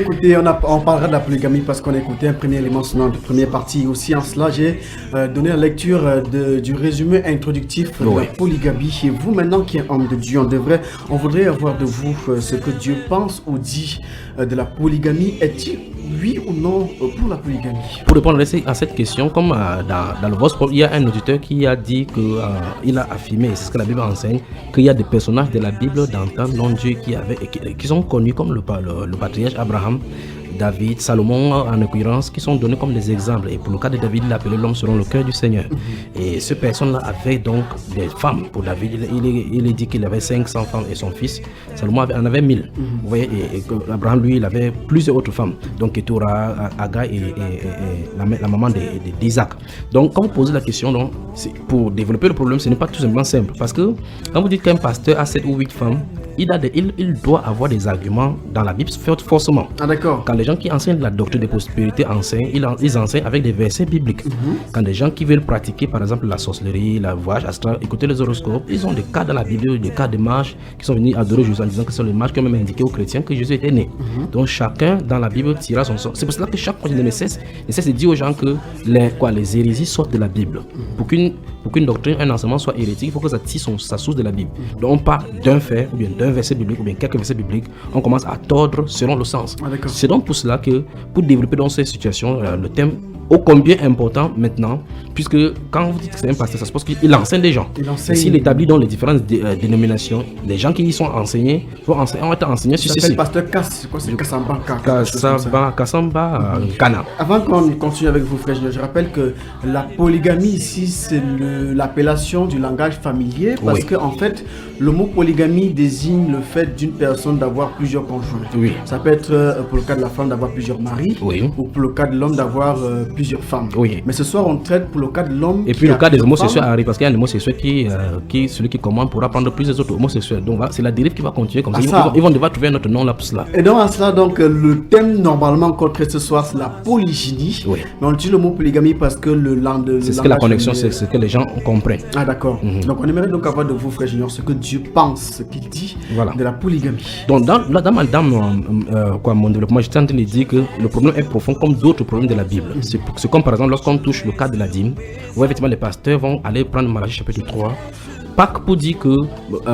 on parlera de la polygamie parce qu'on a écouté un premier élément sonore de première partie. Aussi en cela, j'ai donné la lecture du résumé introductif de la polygamie. Et vous maintenant qui êtes homme de Dieu, on voudrait avoir de vous ce que Dieu pense ou dit de la polygamie. Est-il oui ou non pour la polygamie? Pour répondre à cette question, comme dans le Vox Pop, il y a un auditeur qui a dit qu'il a affirmé, c'est ce que la Bible enseigne, qu'il y a des personnages de la Bible d'antan, non Dieu, qui sont connus comme le patriarche Abraham, David, Salomon en l'occurrence, qui sont donnés comme des exemples. Et pour le cas de David, il a appelé l'homme selon le cœur du Seigneur. Et ce personne-là avait donc des femmes. Pour David, il est dit qu'il avait 500 femmes et son fils, Salomon en avait 1000. Vous voyez, et Abraham, lui, il avait plusieurs autres femmes. Donc, Ketura, Aga et la maman d'Isaac. Donc, quand vous posez la question, donc, pour développer le problème, ce n'est pas tout simplement simple. Parce que quand vous dites qu'un pasteur a 7 ou 8 femmes, il doit avoir des arguments dans la Bible, forcément. Ah d'accord. Quand les gens qui enseignent la doctrine de prospérité enseignent, ils enseignent avec des versets bibliques. Quand des gens qui veulent pratiquer, par exemple, la sorcellerie, la voyage astral, écouter les horoscopes, ils ont des cas dans la Bible, des cas de mages qui sont venus adorer Jésus en disant que ce sont les mages qui ont même indiqué aux chrétiens que Jésus était né. Donc chacun dans la Bible tira son sort. C'est pour cela que chaque fois ne cesse de dire aux gens que les hérésies sortent de la Bible. Pour qu'une doctrine, un enseignement soit hérétique, il faut que ça tire sa source de la Bible. Donc on part d'un fait, ou bien d'un verset biblique, ou bien quelques versets bibliques, on commence à tordre selon le sens. C'est donc pour cela que, pour développer dans ces situations, le thème ô combien important maintenant, puisque quand vous dites que c'est un pasteur, ça se passe qu'il enseigne des gens. Et s'il établit dans les différentes dénominations, les gens qui y sont enseignés vont être enseignés sur ceci. C'est le pasteur Kass, c'est quoi, c'est Kassamba, Kana. Avant qu'on continue avec vous, frère, je rappelle que la polygamie ici, c'est l'appellation du langage familier, parce que en fait, le mot polygamie désigne le fait d'une personne d'avoir plusieurs conjoints. Oui. Ça peut être pour le cas de la femme d'avoir plusieurs maris, ou pour le cas de l'homme d'avoir plusieurs femmes. Oui. Mais ce soir, on traite pour le cas de l'homme. Et puis le cas des homosexuels arrive, parce qu'il y a un homosexuel qui celui qui commande pourra prendre plusieurs autres homosexuels. Donc c'est la dérive qui va continuer comme ça. Ils vont devoir trouver un autre nom là pour cela. Et donc à cela, donc le thème normalement qu'on traite ce soir, c'est la polygynie. Oui. Mais on utilise le mot polygamie parce que c'est ce que la connexion, c'est ce que les gens comprennent. Ah d'accord. Donc on aimerait donc avoir de vous, frère Junior, ce que Dieu pense, ce qu'il dit de la polygamie. Donc dans mon développement, j'étais en train de dire que le problème est profond comme d'autres problèmes de la Bible. C'est comme par exemple lorsqu'on touche le cas de la dîme, où effectivement les pasteurs vont aller prendre Malachie chapitre 3. Pas pour dire que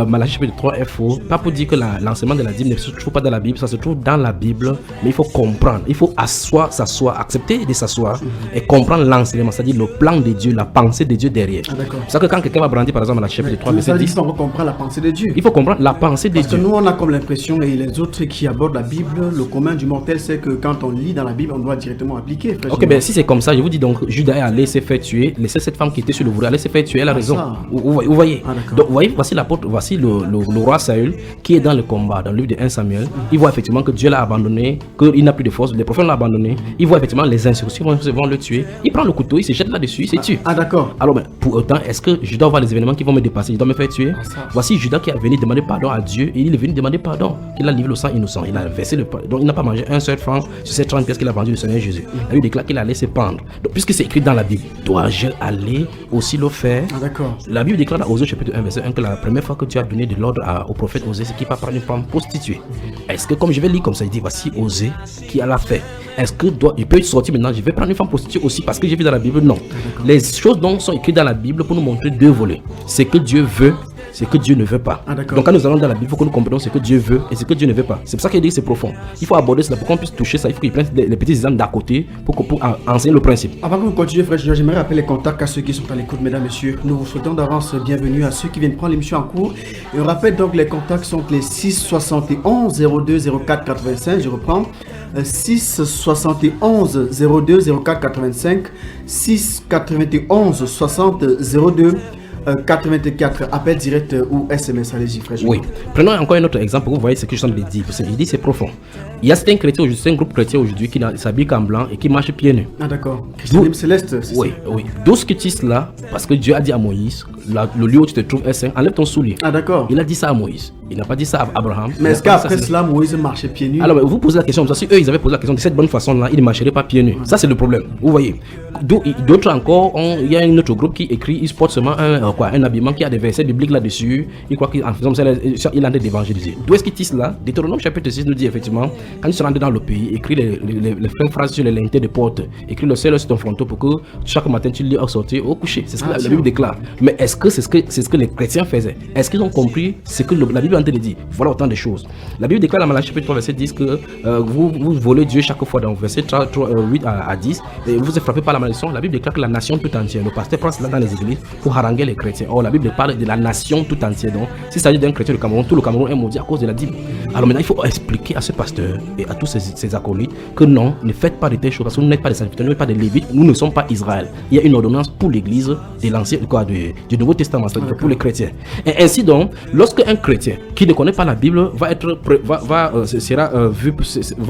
Malachie chapitre 3 est faux, pas pour dire que l'enseignement de la dîme ne se trouve pas dans la Bible, ça se trouve dans la Bible, mais il faut comprendre, il faut s'asseoir, accepter de s'asseoir et comprendre l'enseignement, c'est-à-dire le plan de Dieu, la pensée de Dieu derrière. Ah, d'accord. C'est ça que quand quelqu'un va brandir par exemple Malachie chapitre 3, verset 10, il faut comprendre la pensée de Dieu. Il faut comprendre la pensée de Dieu. Parce que nous on a comme l'impression, et les autres qui abordent la Bible, le commun du mortel, c'est que quand on lit dans la Bible, on doit directement appliquer. Ok, ben si c'est comme ça, je vous dis donc, Judas est allé se faire tuer, laissez cette femme qui était sur le volet aller se faire tuer, elle a raison. Vous voyez. Donc vous voyez, voici le roi Saül qui est dans le combat, dans le livre de 1 Samuel. Il voit effectivement que Dieu l'a abandonné, qu'il n'a plus de force, les prophètes l'ont abandonné. Il voit effectivement les insurrections vont le tuer. Il prend le couteau, il se jette là-dessus, il se tue. Ah d'accord. Alors ben, pour autant, est-ce que je dois voir les événements qui vont me dépasser, je dois me faire tuer? Voici Judas qui est venu demander pardon à Dieu et il est venu demander pardon. Il a livré le sang innocent, il a versé le pain. Donc il n'a pas mangé un seul franc sur ces 30 pièces qu'il a vendu le Seigneur Jésus. La Bible déclare qu'il allait se pendre. Donc puisque c'est écrit dans la Bible, dois-je aller aussi le faire? Ah d'accord. La Bible déclare dans Osée chapitre 1 verset 1 que la première fois que Dieu a donné de l'ordre au prophète Osée, c'est qu'il va prendre une femme prostituée. Est-ce que comme je vais lire comme ça, il dit voici Osée qui a la fait. Est-ce que il peut sortir maintenant, je vais prendre une femme prostituée aussi parce que j'ai vu dans la Bible? Non. Les choses donc sont écrites dans la Bible pour nous montrer deux volets. C'est que Dieu veut, c'est que Dieu ne veut pas. Donc quand nous allons dans la Bible, il faut que nous comprenions ce que Dieu veut et ce que Dieu ne veut pas. C'est pour ça qu'il dit que c'est profond. Il faut aborder cela pour qu'on puisse toucher ça. Il faut qu'il prenne les petits exemples d'à côté pour enseigner le principe. Avant que vous continuiez, frère, j'aimerais rappeler les contacts à ceux qui sont à l'écoute, mesdames, messieurs. Nous vous souhaitons d'avance bienvenue à ceux qui viennent prendre l'émission en cours. Et on rappelle donc les contacts sont les 6 71 02 04 85. Je reprends. 6 71 02 04 85. 6 91 60 02 84, appel direct ou SMS, allez-y, frère. Oui. Prenons encore un autre exemple, vous voyez ce que je suis en train de dire. Il dit c'est profond. Il y a certains chrétiens aujourd'hui, c'est un groupe chrétien aujourd'hui qui s'habille en blanc et qui marche pieds nus. Ah d'accord. Christianisme céleste, c'est oui, ça. Oui. D'où ce que tu es là, parce que Dieu a dit à Moïse, le lieu où tu te trouves est saint, enlève ton soulier. Ah d'accord. Il a dit ça à Moïse. Il n'a pas dit ça à Abraham. Mais est-ce qu'après cela, Moïse marchait pieds nus? Alors, vous posez la question, si eux, ils avaient posé la question de cette bonne façon-là, ils ne marcheraient pas pieds nus. Ça, c'est le problème. Vous voyez. D'autres encore, il y a un autre groupe qui écrit, il porte seulement un habillement qui a des versets bibliques là-dessus. Il croit qu'en faisant ça, il est en train d'évangéliser. D'où est-ce qu'il tisse là? Deutéronome chapitre 6 nous dit effectivement, quand ils sont rentrés dans le pays, écrit les phrases sur les linteaux de porte, écrit le ciel sur ton fronton pour que chaque matin tu lis au sortir, au coucher. C'est ce que la Bible déclare. Mais est-ce que c'est ce que les chrétiens faisaient? Est-ce qu'ils ont compris ce que la Bible est en train de dire? Voilà autant de choses. La Bible déclare dans Malachie chapitre 3 verset 10 que vous volez Dieu chaque fois dans verset 8 à 10 et vous êtes frappé par la malédiction. La Bible déclare que la nation tout entière, le pasteur prend cela dans les églises pour haranguer les chrétiens. Or la Bible parle de la nation tout entière. Donc s'il s'agit d'un chrétien du Cameroun, tout le Cameroun est maudit à cause de la dîme. Alors maintenant il faut expliquer à ce pasteur et à tous ses acolytes que non, ne faites pas de telles choses parce que vous n'êtes pas des sacrificateurs, vous n'êtes pas des lévites, nous ne sommes pas Israël. Il y a une ordonnance pour l'église de l'ancien du Nouveau Testament, c'est-à-dire pour les chrétiens. Et ainsi donc, lorsque un chrétien qui ne connaît pas la Bible va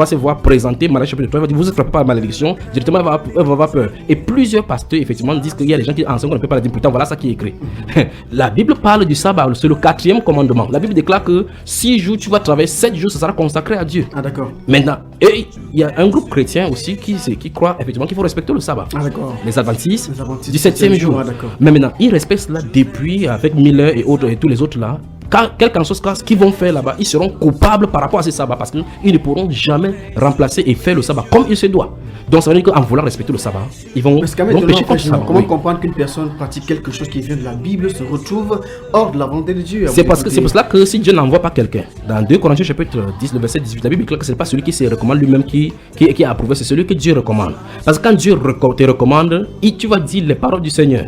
se voir présenter Malachie chapitre 3, il va dire vous êtes frappé par la malédiction, directement il va avoir peur. Et plusieurs pasteurs effectivement disent qu'il y a des gens qui enseignent qu'on ne peut pas la dire, pourtant voilà ça qui est écrit. La Bible parle du sabbat, c'est le 4e commandement. La Bible déclare que 6 jours tu vas travailler, 7 jours ce sera consacré à Dieu. Ah d'accord. Maintenant, il y a un groupe chrétien aussi qui croit effectivement qu'il faut respecter le sabbat. Ah d'accord. Les Adventistes du 7e jour. Ah, d'accord. Mais maintenant, ils respectent cela depuis avec Miller et autres et tous les autres là. quel qu'en soit ce qu'ils vont faire là-bas, ils seront coupables par rapport à ce sabbat parce qu'ils ne pourront jamais remplacer et faire le sabbat comme il se doit. Donc ça veut dire qu'en voulant respecter le sabbat, ils vont pécher contre le sabbat. Comment comprendre qu'une personne pratique quelque chose qui vient de la Bible se retrouve hors de la volonté de Dieu? C'est pour cela que si Dieu n'envoie pas quelqu'un, dans 2 Corinthiens chapitre 10, le verset 18, la Bible dit que ce n'est pas celui qui se recommande lui-même qui a approuvé, c'est celui que Dieu recommande. Parce que quand Dieu te recommande, tu vas dire les paroles du Seigneur.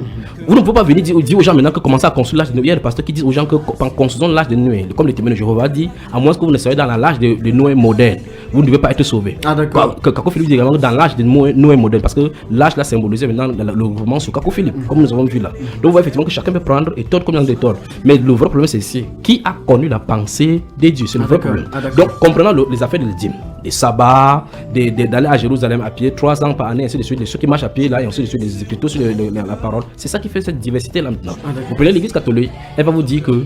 Vous ne pouvez pas venir dire aux gens maintenant que commencer à construire l'âge de Noé. Il y a des pasteurs qui disent aux gens que construisons l'âge de Noé, comme le témoin de Jéhovah dit, à moins que vous ne soyez dans l'âge de Noé moderne, vous ne devez pas être sauvés. Kako Philippe dit également dans l'âge de Noé moderne, parce que l'âge là symbolisé maintenant le mouvement sur Kako Philippe, comme nous avons vu là. Donc vous voyez effectivement que chacun peut prendre et tort comme il y a des torts. Mais le vrai problème c'est ici, qui a connu la pensée de Dieu, c'est le vrai problème. Donc comprenant les affaires de dîmes, des sabbats, d'aller à Jérusalem à pied 3 ans par année, ainsi de suite, ceux qui marchent à pied là, et ainsi de suite, les écriteaux sur la parole, c'est ça qui fait cette diversité là maintenant. Vous prenez l'église catholique, elle va vous dire que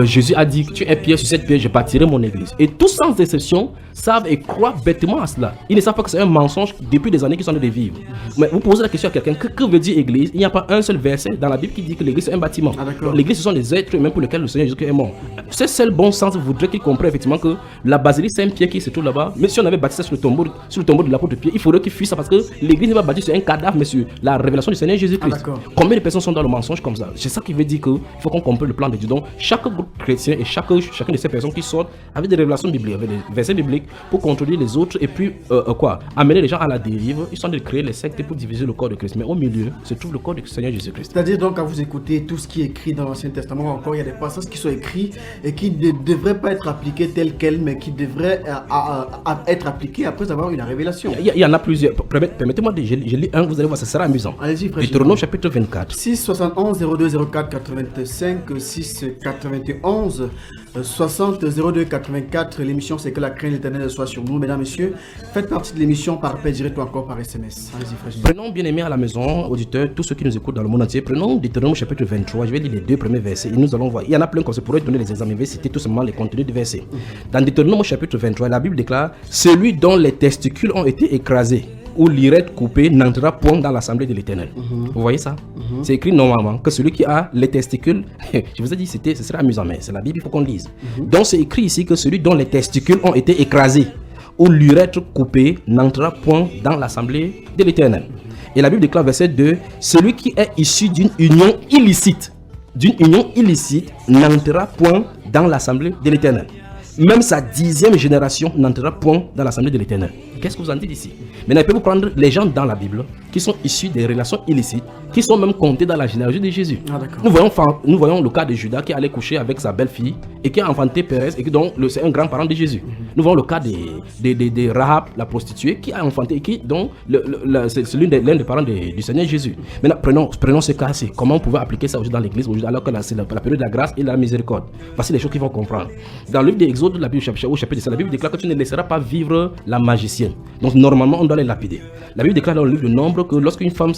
Jésus a dit que tu es pierre, sur cette pierre je bâtirai mon église. Et tous sans exception savent et croient bêtement à cela. Ils ne savent pas que c'est un mensonge depuis des années qu'ils sont en train de vivre. Mais vous posez la question à quelqu'un, que veut dire église? Il n'y a pas un seul verset dans la Bible qui dit que l'église c'est un bâtiment. L'église ce sont les êtres humains pour lesquels le Seigneur Jésus est mort. Ce seul bon sens voudrait qu'ils comprennent effectivement que la basilique Saint-Pierre qui se trouve là-bas, mais si on avait bâti ça sur le tombeau de l'apôtre Pierre, il faudrait qu'ils fuient ça parce que l'église n'est pas bâtie sur un cadavre mais sur la révélation du Seigneur Jésus-Christ. Combien de personnes sont dans le mensonge comme ça? C'est ça qui veut dire qu'il faut qu'on comprenne le plan de Dieu. Donc chaque groupe chrétien et chacune de ces personnes qui sortent avec des révélations bibliques, avec des versets bibliques pour contrôler les autres et puis amener les gens à la dérive. Ils sont en train de créer les sectes pour diviser le corps de Christ. Mais au milieu se trouve le corps du Seigneur Jésus-Christ. C'est-à-dire donc quand vous écoutez tout ce qui est écrit dans l'Ancien Testament, encore il y a des passages qui sont écrits et qui ne devraient pas être appliqués tels quels, mais qui devraient être appliqués après avoir eu la révélation. Il y en a plusieurs. Permettez-moi de je lis un, vous allez voir, ça sera amusant. Allez-y, frère. Deutéronome chapitre 24. 6 71 02 04 85 6 91 60 02 84. L'émission c'est que la crainte de l'Éternel soit sur nous, mesdames, messieurs. Faites partie de l'émission par appel direct ou encore par SMS. Allez-y, frère. Prenons bien aimés à la maison, auditeurs, tous ceux qui nous écoutent dans le monde entier. Prenons Deutéronome chapitre 23. Je vais lire les 2 premiers versets et nous allons voir. Il y en a plein qu'on se pourrait donner les examens. Je vais citer tout simplement les contenus du verset. Dans Deutéronome chapitre 23, la Bible déclare: celui dont les testicules ont été écrasés ou l'irette coupée n'entrera point dans l'assemblée de l'Éternel. Vous voyez ça? C'est écrit normalement que celui qui a les testicules, je vous ai dit ce serait amusant, mais c'est la Bible, il faut qu'on lise. Donc c'est écrit ici que celui dont les testicules ont été écrasés ou l'urètre coupée n'entrera point dans l'assemblée de l'Éternel. Et la Bible déclare verset 2: celui qui est issu d'une union illicite n'entrera point dans l'assemblée de l'Éternel. Même sa 10e génération n'entrera point dans l'assemblée de l'Éternel. Qu'est-ce que vous en dites ici? Maintenant, peut-vous prendre les gens dans la Bible qui sont issus des relations illicites, qui sont même comptés dans la généalogie de Jésus. Nous voyons le cas de Judas qui allait coucher avec sa belle-fille et qui a enfanté Pérez et qui donc c'est un grand-parent de Jésus. Nous voyons le cas de Rahab, la prostituée, qui a enfanté et qui donc c'est l'un des parents du Seigneur Jésus. Maintenant, prenons ce cas-ci. Comment on pouvait appliquer ça aujourd'hui dans l'église alors que c'est la période de la grâce et de la miséricorde? Voici les choses qu'il faut comprendre. Dans le livre d'Exode, la Bible chapitre 7, la Bible déclare que tu ne laisseras pas vivre la magicienne. Donc normalement on doit les lapider. La Bible déclare dans le livre de Nombre que lorsqu'un homme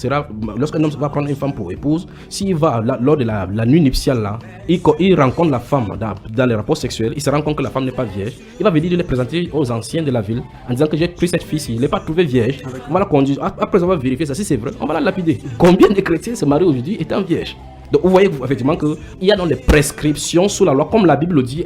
va prendre une femme pour épouse, s'il va lors de la nuit nuptiale là, il rencontre la femme dans les rapports sexuels, il se rend compte que la femme n'est pas vierge, il va venir les présenter aux anciens de la ville en disant que j'ai pris cette fille-ci, il n'est pas trouvé vierge, on va la conduire, après avoir vérifié ça, si c'est vrai, on va la lapider. Combien de chrétiens se marient aujourd'hui étant vierges? Donc vous voyez effectivement qu'il y a dans les prescriptions sous la loi, comme la Bible le dit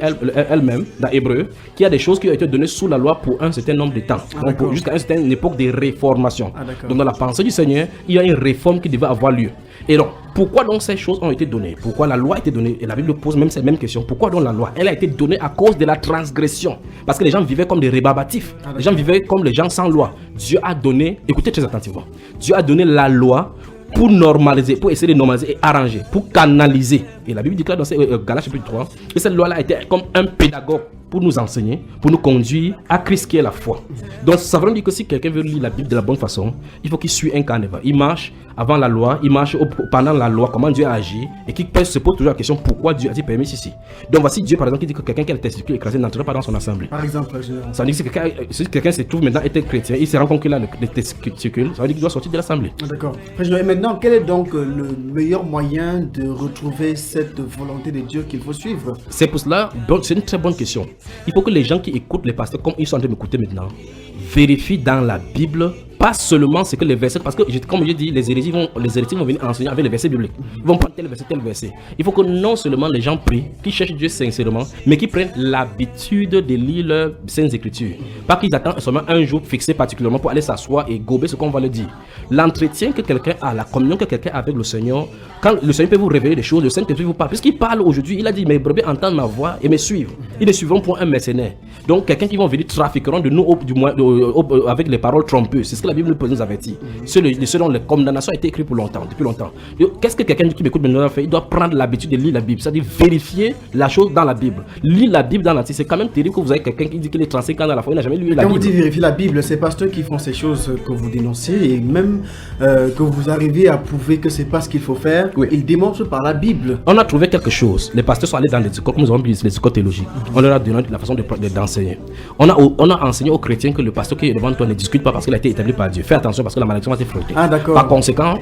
elle-même dans Hébreu, qu'il y a des choses qui ont été données sous la loi pour un certain nombre de temps, donc jusqu'à une certaine époque de réformation. Donc dans la pensée du Seigneur, il y a une réforme qui devait avoir lieu. Et donc, pourquoi donc ces choses ont été données? Pourquoi la loi a été donnée? Et la Bible pose même cette même question. Pourquoi donc la loi? Elle a été donnée à cause de la transgression. Parce que les gens vivaient comme des rébarbatifs. Les gens vivaient comme les gens sans loi. Dieu a donné, écoutez très attentivement, Dieu a donné la loi pour normaliser, pour essayer de normaliser et arranger, pour canaliser. Et la Bible déclare dans Galates chapitre 3 que cette loi-là était comme un pédagogue pour nous enseigner, pour nous conduire à Christ qui est la foi. Donc ça veut dire que si quelqu'un veut lire la Bible de la bonne façon, il faut qu'il suive un carnaval. Il marche avant la loi, il marche pendant la loi, comment Dieu a agi, et qu'il se pose toujours la question pourquoi Dieu a-t-il permis ceci. Donc voici Dieu par exemple qui dit que quelqu'un qui a les testicules écrasés n'entrera pas dans son assemblée. Par exemple, ça veut dire que si quelqu'un se trouve maintenant être chrétien, il se rend compte qu'il a les testicules, ça veut dire qu'il doit sortir de l'assemblée. D'accord. Et maintenant, quel est donc le meilleur moyen de retrouver cette volonté de Dieu qu'il faut suivre? C'est pour cela, c'est une très bonne question. Il faut que les gens qui écoutent les pasteurs, comme ils sont en train de m'écouter maintenant, vérifient dans la Bible pas seulement ce que les versets, parce que comme je dis, les hérétiques vont venir enseigner avec les versets bibliques. Ils vont prendre tel verset. Il faut que non seulement les gens prient, qui cherchent Dieu sincèrement, mais qui prennent l'habitude de lire leurs saintes écritures. Pas qu'ils attendent seulement un jour fixé particulièrement pour aller s'asseoir et gober ce qu'on va leur dire. L'entretien que quelqu'un a, la communion que quelqu'un a avec le Seigneur, quand le Seigneur peut vous révéler des choses, le Saint-Esprit vous parle. Puisqu'il parle aujourd'hui, il a dit, mes brebis entendent ma voix et me suivent. Ils ne suivront pour un mercenaire. Donc quelqu'un qui va venir trafiqueront de nous avec les paroles trompeuses. C'est ce que la Bible nous avertit. Selon les condamnations a été écrit depuis longtemps. Qu'est-ce que quelqu'un qui m'écoute maintenant fait? Il doit prendre l'habitude de lire la Bible, c'est-à-dire vérifier la chose dans la Bible. Lire la Bible dans l'entier, c'est quand même terrible que vous avez quelqu'un qui dit qu'il est 35 ans dans la foi, il n'a jamais lu la Bible. Quand vous dites vérifier la Bible, c'est pasteurs qui font ces choses que vous dénoncez et même que vous arrivez à prouver que c'est pas ce qu'il faut faire. Oui. Ils démontrent par la Bible. On a trouvé quelque chose. Les pasteurs sont allés dans les écoles, comme nous avons dit, les écoles théologiques. On leur a donné la façon d'enseigner. On a enseigné aux chrétiens que le pasteur qui est devant toi ne discute pas parce qu'il a été établi par Dieu. Fais attention parce que la malédiction va te frotter. Ah, d'accord. Par conséquent,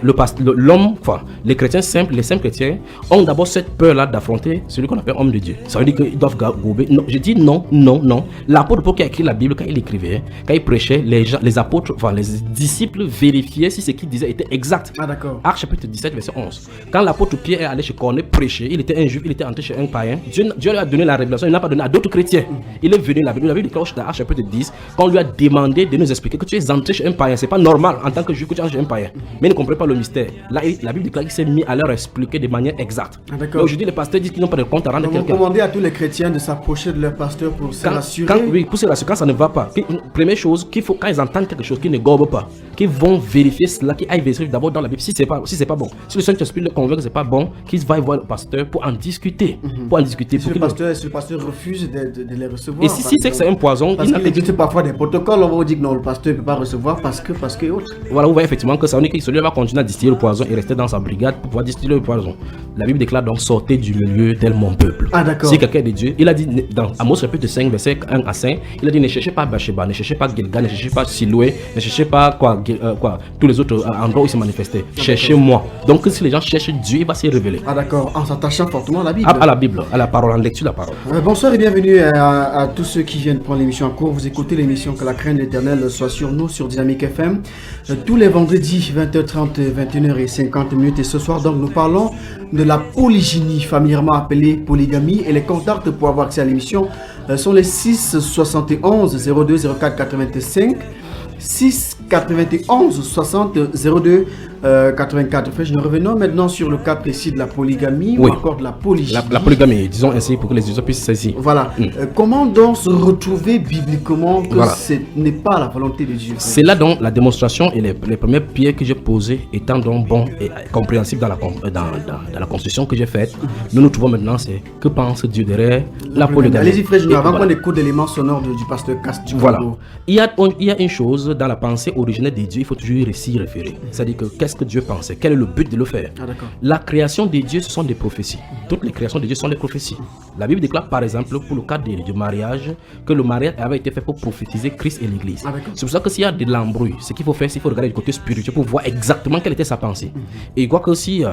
les chrétiens simples, les simples chrétiens ont d'abord cette peur-là d'affronter celui qu'on appelle homme de Dieu. Ça veut dire qu'ils doivent gober. Non, je dis non. L'apôtre Paul qui a écrit la Bible, quand il écrivait, quand il prêchait, les apôtres, les disciples vérifiaient si ce qu'il disait était exact. Ah, d'accord. Actes chapitre 17, verset 11. Quand l'apôtre Pierre est allé chez Corneille prêcher, il était un juif, il était entré chez un païen. Dieu lui a donné la révélation, il n'a pas donné à d'autres chrétiens. Il est venu, la Bible déclare dans Actes chapitre 10, quand on lui a demandé de nous expliquer que tu es entré chez un païen. C'est pas normal en tant que juif que tu entres chez un païen. Mais il ne comprenait pas le mystère. Là, la Bible déclare qu'il s'est mis à leur expliquer de manière exacte. Ah, d'accord. Aujourd'hui, les pasteurs disent qu'ils n'ont pas de compte à rendre quelqu'un. Vous commandez à tous les chrétiens de s'approcher de leur pasteur pour se rassurer. Oui, pour se rassurer quand ça ne va pas. Première chose, qu'il faut, quand ils entendent quelque chose qui ne gobe pas, qu'ils vont vérifier cela, qu'ils aillent vérifier d'abord dans la Bible si c'est pas bon. Si le Saint-Esprit le convainc que c'est pas bon, qu'ils vaillent voir le pasteur pour en discuter. Si le pasteur refuse de les recevoir. Et si c'est que c'est un poison, parce qu'il existe parfois des protocoles, on va vous dire que non, le pasteur ne peut pas recevoir parce que autre. Voilà, vous voyez effectivement que ça veut dire que celui va continuer à distiller le poison et rester dans sa brigade pour pouvoir distiller le poison. La Bible déclare donc sortez du milieu tel mon peuple. Ah, d'accord. Si quelqu'un est de Dieu, il a dit dans Amos chapitre 5, verset 1 à 5, il a dit ne cherchez pas Bathsheba, ne cherchez pas Gilgal, ne cherchez pas Siloué, ne cherchez pas tous les autres endroits où il se manifestait. Cherchez-moi. Donc si les gens cherchent Dieu, il va se révéler. Ah, d'accord, en s'attachant fortement à la Bible. À la Bible, à la parole, en lecture de la parole. Bonsoir et bienvenue à tous ceux qui viennent prendre l'émission en cours. Vous écoutez l'émission Que la crainte de l'Éternel soit sur nous sur Dynamique FM. Tous les vendredis 20h30, 21h50. Et ce soir donc nous parlons de la polygynie, familièrement appelée polygamie. Et les contacts pour avoir accès à l'émission sont les 6 71 02 04 85 6 91 60 02 84. Enfin, nous revenons maintenant sur le cas précis de la polygamie ou encore de la polygynie. La polygamie, disons ainsi pour que les usagers puissent saisir. Voilà. Comment donc se retrouver bibliquement que ce n'est pas la volonté de Dieu? C'est là donc la démonstration et les premières pierres que j'ai posées étant donc bon et compréhensible dans la construction que j'ai faite. Nous trouvons maintenant c'est que pense Dieu derrière la polygamie. Allez-y frère, avant qu'on écoute l'élément sonore du pasteur Castillo. Voilà. Il y a une chose dans la pensée originelle de Dieu, il faut toujours s'y référer. C'est-à-dire que qu'est-ce que Dieu pensait? Quel est le but de le faire? La création de Dieu, ce sont des prophéties. Toutes les créations de Dieu sont des prophéties. La Bible déclare par exemple pour le cas du mariage que le mariage avait été fait pour prophétiser Christ et l'Église. C'est pour ça que s'il y a de l'embrouille, ce qu'il faut faire, c'est qu'il faut regarder du côté spirituel pour voir exactement quelle était sa pensée. Et il voit que si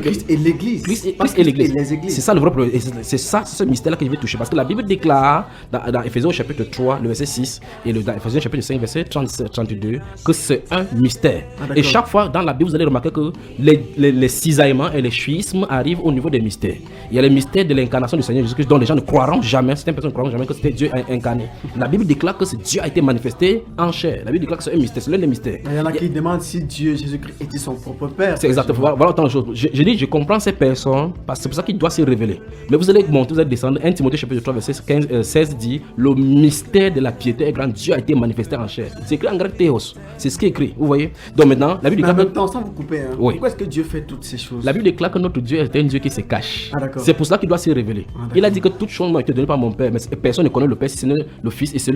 Christ et l'Église, Christ et l'Église, c'est ça le vrai problème. C'est ça, ce mystère-là que je vais toucher. Parce que la Bible déclare dans Éphésiens chapitre 3, le verset 6 et dans Éphésiens chapitre 5, verset 32, que c'est un mystère. Et chaque fois dans la Bible, vous allez remarquer que les cisaillements et les chuismes arrivent au niveau des mystères. Il y a le mystère de l'incarnation du Seigneur Jésus-Christ dont les gens ne croiront jamais, certaines personnes ne croiront jamais que c'était Dieu incarné. La Bible déclare que Dieu a été manifesté en chair. La Bible déclare que c'est un mystère, c'est l'un des mystères. Il y en a qui demandent si Dieu, Jésus-Christ, était son propre Père. C'est exactement, voilà autant de choses. Je comprends ces personnes, parce que c'est pour ça qu'il doit se révéler. Mais vous allez monter, vous allez descendre. 1 Timothée chapitre 3, verset 16 dit le mystère de la piété est grand. Dieu a été manifesté en chair. C'est écrit en grec théos. C'est ce qui est écrit, vous voyez. Donc maintenant, la Bible déclare. En même temps, sans vous couper, pourquoi est-ce que Dieu fait toutes ces choses? La Bible déclare que notre Dieu est un Dieu qui se cache. C'est pour cela qu'il doit se révéler. Il a dit que toutes choses m'ont été données par mon Père, mais personne ne connaît le Père si ce n'est le Fils, et c'est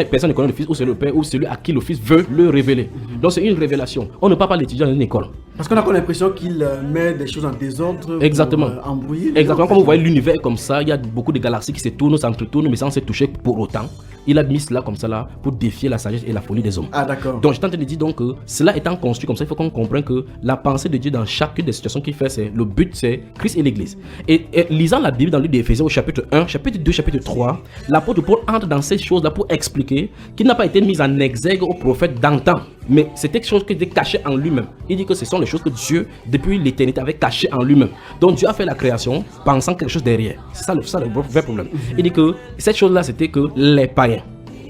personne ne connaît le Fils ou c'est le Père ou celui à qui le Fils veut le révéler. Donc c'est une révélation. On ne peut pas l'étudier dans une école. Parce qu'on a l'impression qu'il met des choses en désordre. Exactement. Pour embrouiller. Exactement. Comme vous voyez l'univers comme ça, il y a beaucoup de galaxies qui se tournent, s'entretournent, mais sans se toucher pour autant. Il a mis cela comme ça là pour défier la sagesse et la folie des hommes. Ah d'accord. Donc je suis en train de dire donc que cela étant construit comme ça, il faut qu'on comprenne que la pensée de Dieu dans chacune des situations qu'il fait, c'est le but, c'est Christ et l'Église. Et lisant la Bible dans le livre d'Éphésiens au chapitre 1, chapitre 2, chapitre 3, l'apôtre Paul entre dans ces choses-là pour expliquer qu'il n'a pas été mis en exergue aux prophètes d'antan, mais c'était quelque chose qui était caché en lui-même. Il dit que ce sont les choses que Dieu, depuis l'éternité, avait cachées en lui-même. Donc Dieu a fait la création pensant quelque chose derrière. C'est ça le vrai problème. Il dit que cette chose-là, c'était que les païens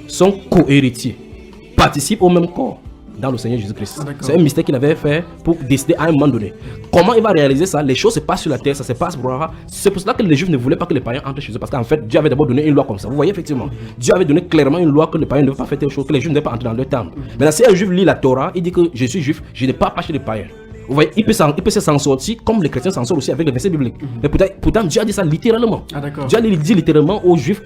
sont co-héritiers, participent au même corps dans le Seigneur Jésus-Christ. C'est un mystère qu'il avait fait pour décider à un moment donné. Comment il va réaliser ça? Les choses se passent sur la terre, ça se passe pour Abraham. C'est pour cela que les Juifs ne voulaient pas que les païens entrent chez eux, parce qu'en fait, Dieu avait d'abord donné une loi comme ça. Vous voyez effectivement, Dieu avait donné clairement une loi que les païens ne devaient pas faire telle chose, que les Juifs ne devaient pas entrer dans leur temple. Maintenant, si un Juif lit la Torah, il dit que je suis Juif, je n'ai pas chez les païens. Vous voyez, il peut s'en sortir comme les chrétiens s'en sortent aussi avec les versets bibliques. Mais pourtant, Dieu a dit ça littéralement. Dieu a dit littéralement aux Juifs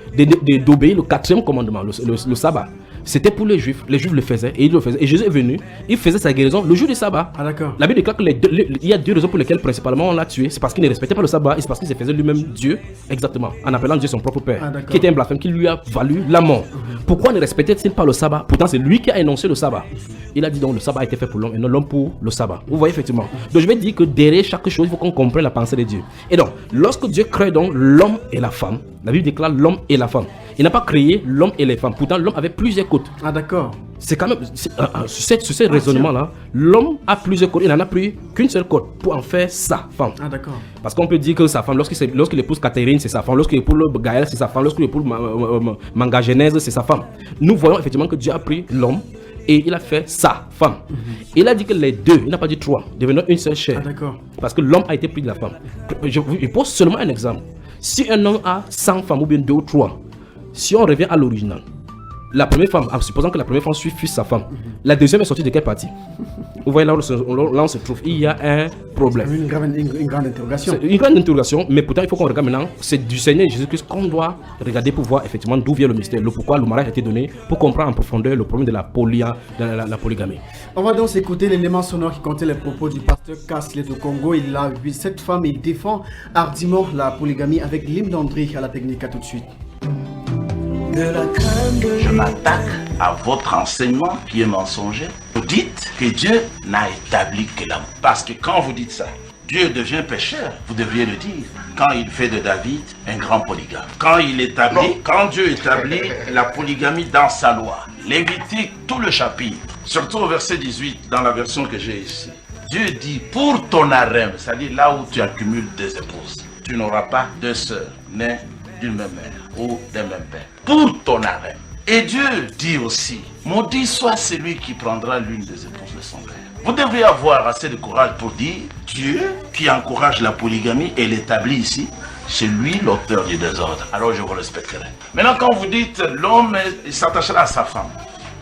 d'obéir le 4e commandement, le sabbat. C'était pour les Juifs le faisaient et ils le faisaient. Et Jésus est venu, il faisait sa guérison le jour du sabbat. Ah d'accord. La Bible déclare qu'il y a deux raisons pour lesquelles principalement on l'a tué. C'est parce qu'il ne respectait pas le sabbat et c'est parce qu'il se faisait lui-même Dieu, exactement, en appelant Dieu son propre père, qui était un blasphème, qui lui a valu la mort. Pourquoi ne respectait-il pas le sabbat? Pourtant c'est lui qui a énoncé le sabbat. Il a dit donc le sabbat a été fait pour l'homme et non l'homme pour le sabbat. Vous voyez effectivement. Donc je vais dire que derrière chaque chose, il faut qu'on comprenne la pensée de Dieu. Et donc, lorsque Dieu crée donc l'homme et la femme, la Bible déclare l'homme et la femme. Il n'a pas créé l'homme et les femmes. Pourtant, l'homme avait plusieurs côtes. Ah d'accord. C'est quand même, sur ce raisonnement-là, l'homme a plusieurs côtes. Il n'en a pris qu'une seule côte pour en faire sa femme. Ah d'accord. Parce qu'on peut dire que sa femme, lorsqu'il épouse Catherine, c'est sa femme. Lorsqu'il épouse Gaël, c'est sa femme. Lorsqu'il épouse Mangagenèse, c'est sa femme. Nous voyons effectivement que Dieu a pris l'homme et il a fait sa femme. Il a dit que les deux, il n'a pas dit trois, devenant une seule chair. Ah d'accord. Parce que l'homme a été pris de la femme. Je pose seulement un exemple. Si un homme a 100 femmes ou bien 2 ou 3, si on revient à l'original, la première femme, en supposant que la première femme fût sa femme, la deuxième est sortie de quelle partie? Vous voyez là où on se trouve, il y a un problème. Une grande interrogation. C'est une grande interrogation, mais pourtant il faut qu'on regarde maintenant, c'est du Seigneur Jésus-Christ qu'on doit regarder pour voir effectivement d'où vient le mystère, le pourquoi le mariage a été donné, pour comprendre en profondeur le problème de la polygamie. On va donc écouter l'élément sonore qui contient les propos du pasteur Casley de Congo. Il a vu cette femme et il défend hardiment la polygamie avec l'hymne d'André à la technique. À tout de suite. Je m'attaque à votre enseignement qui est mensonger. Vous dites que Dieu n'a établi que l'amour. Parce que quand vous dites ça, Dieu devient pécheur, vous devriez le dire. Quand il fait de David un grand polygame. Quand Dieu établit la polygamie dans sa loi. Lévitique, tout le chapitre, surtout au verset 18, dans la version que j'ai ici. Dieu dit, pour ton harem, c'est-à-dire là où tu accumules des épouses, tu n'auras pas 2 sœurs nées d'une même mère ou d'un même père. Pour ton harem. Et Dieu dit aussi, maudit soit celui qui prendra l'une des épouses de son père. Vous devriez avoir assez de courage pour dire, Dieu qui encourage la polygamie et l'établit ici, c'est lui l'auteur du désordre. Alors je vous respecterai. Maintenant quand vous dites, l'homme s'attachera à sa femme,